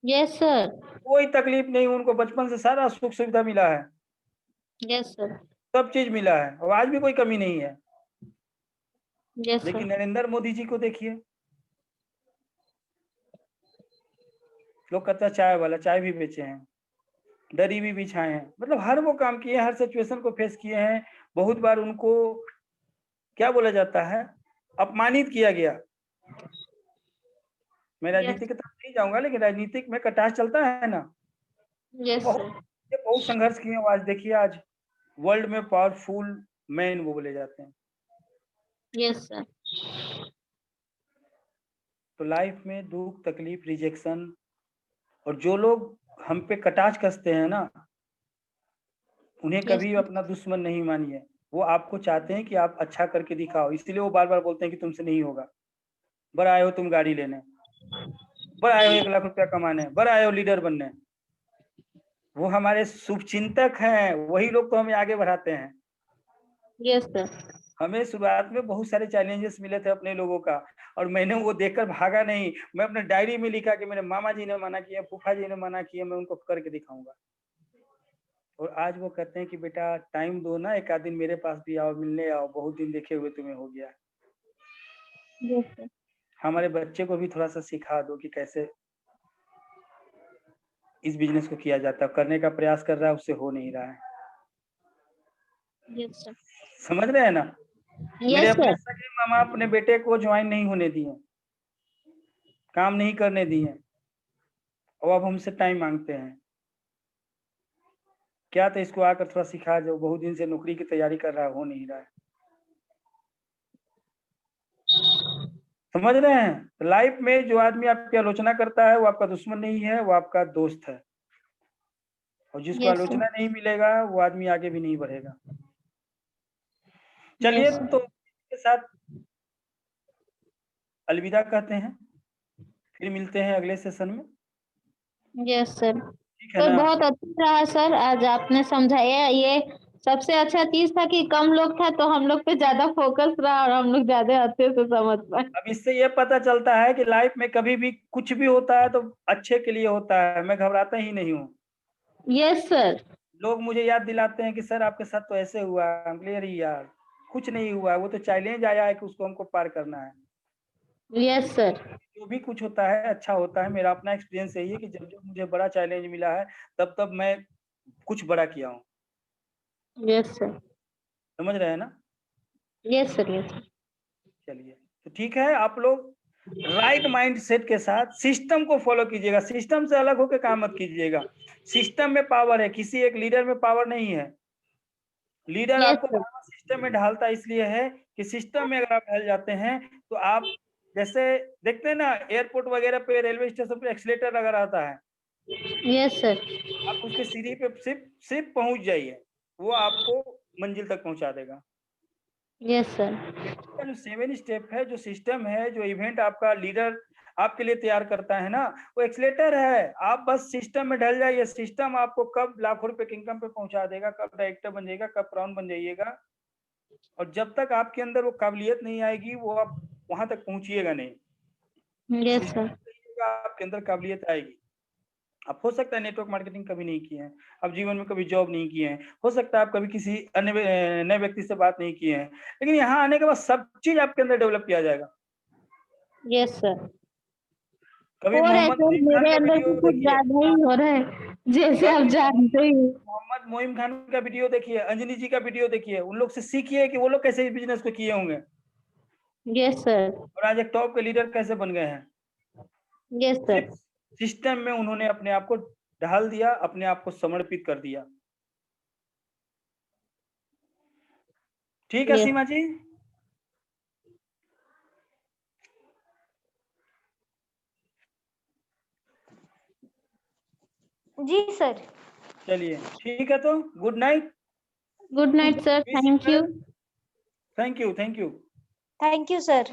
Yes sir. कोई तकलीफ नहीं, उनको बचपन से सारा सुख सुविधा मिला है, यस सर। सब चीज मिला है, और आज भी कोई कमी नहीं है। यस लेकिन सर। नरेंद्र मोदी जी को देखिए, लोग कहते हैं चाय वाला, चाय भी बेचे हैं, दरी भी बिछाए हैं, मतलब हर वो काम किए, हर सिचुएशन को फेस किए हैं। बहुत बार उनको क्या बोला जाता है, अपमानित किया गया। मैं यस। राजनीति की तरफ नहीं जाऊंगा, लेकिन राजनीतिक में कटास चलता है ना, तो यस बहुत सर। बहुत संघर्ष किए हैं। आज देखिए, आज वर्ल्ड में पावरफुल मैन वो बोले जाते हैं। Yes sir. तो लाइफ में दुख तकलीफ रिजेक्शन, और जो लोग हम पे कटाच कसते हैं ना, उन्हें यस कभी अपना दुश्मन नहीं मानिए। वो आपको चाहते हैं कि आप अच्छा करके दिखाओ, इसलिए वो बार बार बोलते हैं कि तुमसे नहीं होगा। बर आए हो तुम गाड़ी लेने, बर आए हो 1 लाख रुपया कमाने, बर आए हो लीडर बनने। वो हमारे शुभचिंतक हैं, वही लोग तो हमें आगे बढ़ाते हैं। Yes sir. हमें शुरुआत में बहुत सारे चैलेंजेस मिले थे अपने लोगों का, और मैंने वो देखकर भागा नहीं। मैं अपने डायरी में लिखा कि मेरे मामा जी ने मना किया, फूफा जी ने मना किया, मैं उनको करके दिखाऊंगा। और आज वो कहते हैं कि बेटा टाइम दो ना, एक आध दिन मेरे पास भी आओ, मिलने आओ, बहुत दिन देखे हुए तुम्हें हो गया। Yes sir. हमारे बच्चे को भी थोड़ा सा सिखा दो कि कैसे इस बिजनेस को किया जाता है। करने का प्रयास कर रहा है, उससे हो नहीं रहा है। Yes sir. समझ रहे हैं ना? मेरे यस अपने सर। सगे मामा अपने बेटे को ज्वाइन नहीं होने दिए, काम नहीं करने दिए, और अब हमसे टाइम मांगते हैं। क्या तो इसको आकर थोड़ा सिखा दो, बहुत दिन से नौकरी की तैयारी कर रहा है, हो नहीं रहा है। समझ रहे हैं? तो लाइफ में जो आदमी आपकी आलोचना करता है वो आपका दुश्मन नहीं है, वो आपका दोस्त है। और जिसको यस सर। आलोचना नहीं मिलेगा वो आदमी आगे भी नहीं बढ़ेगा। चलिए, यस सर। तो इसके साथ अलविदा कहते हैं, फिर मिलते हैं अगले सेशन में। Yes sir. ठीक है तो ना? बहुत अच्छा रहा सर, आज आपने समझाया। ये सबसे अच्छा चीज था कि कम लोग था तो हम लोग पे ज्यादा फोकस रहा और हम लोग ज्यादा अच्छे से समझ पाए। अब इससे ये पता चलता है कि लाइफ में कभी भी कुछ भी होता है तो अच्छे के लिए होता है, मैं घबराता ही नहीं हूँ। Yes sir. लोग मुझे याद दिलाते हैं कि सर आपके साथ तो ऐसे हुआ, अरे यार कुछ नहीं हुआ, वो तो चैलेंज आया है कि उसको हमको पार करना है। Yes sir. जो भी कुछ होता है अच्छा होता है। मेरा अपना एक्सपीरियंस यही है कि जब जब मुझे बड़ा चैलेंज मिला है तब तब मैं कुछ बड़ा किया हूँ। Yes sir. समझ रहे हैं ना? Yes sir. यस। चलिए, तो ठीक है, आप लोग राइट माइंड सेट के साथ सिस्टम को फॉलो कीजिएगा, सिस्टम से अलग होकर काम मत कीजिएगा। सिस्टम में पावर है, किसी एक लीडर में पावर नहीं है। लीडर यस आपको सर। सिस्टम में ढालता इसलिए है कि सिस्टम में अगर आप ढल जाते हैं तो आप जैसे देखते हैं ना एयरपोर्ट वगैरह पे, रेलवे स्टेशन पे एक्सीलेटर लगा रहता है, यस सर। आप उसके सीढ़ी पे सिर्फ सिर्फ पहुंच जाइए, वो आपको मंजिल तक पहुंचा देगा। Yes sir. का जो 7 स्टेप है, जो सिस्टम है, जो इवेंट आपका लीडर आपके लिए तैयार करता है ना, वो एक्सीलेटर है। आप बस सिस्टम में ढल जाइए, सिस्टम आपको कब लाखों रुपए के इनकम पे पहुंचा देगा, कब डायरेक्टर बन जाइएगा, कब प्राउन बन जाइएगा। और जब तक आपके अंदर वो काबिलियत नहीं आएगी, वो आप वहां तक पहुंचिएगा नहीं। Yes system sir. में आपके अंदर काबिलियत आएगी। आप हो सकता है नेटवर्क मार्केटिंग कभी नहीं किए हैं, आप जीवन में कभी जॉब नहीं किए हैं, हो सकता है आप कभी किसी अन्य नए व्यक्ति से बात नहीं किए हैं, लेकिन यहाँ आने के बाद सब चीज आपके अंदर डेवलप किया जाएगा। Yes sir. कभी हो रहा है मोहम्मद सर, मोइन खान मेरे का अंदर वीडियो से कुछ देखिए, ज्यादा ही हो रहा है, जैसे आप कभी जानते ही। मोहम्मद मोइन खान का वीडियो देखिए, अंजनी जी का वीडियो देखिए, उन लोग से सीखिए कि वो लोग कैसे इस बिजनेस को किए होंगे यस सर। और आज एक टॉप के लीडर कैसे बन गए हैं। Yes sir. सिर्फ सिस्टम में उन्होंने अपने आप को ढाल दिया, अपने आप को समर्पित कर दिया। ठीक है यस। सीमा जी? जी सर। चलिए ठीक है, तो good night. Good night sir, thank you. Thank you, thank you. Thank you sir.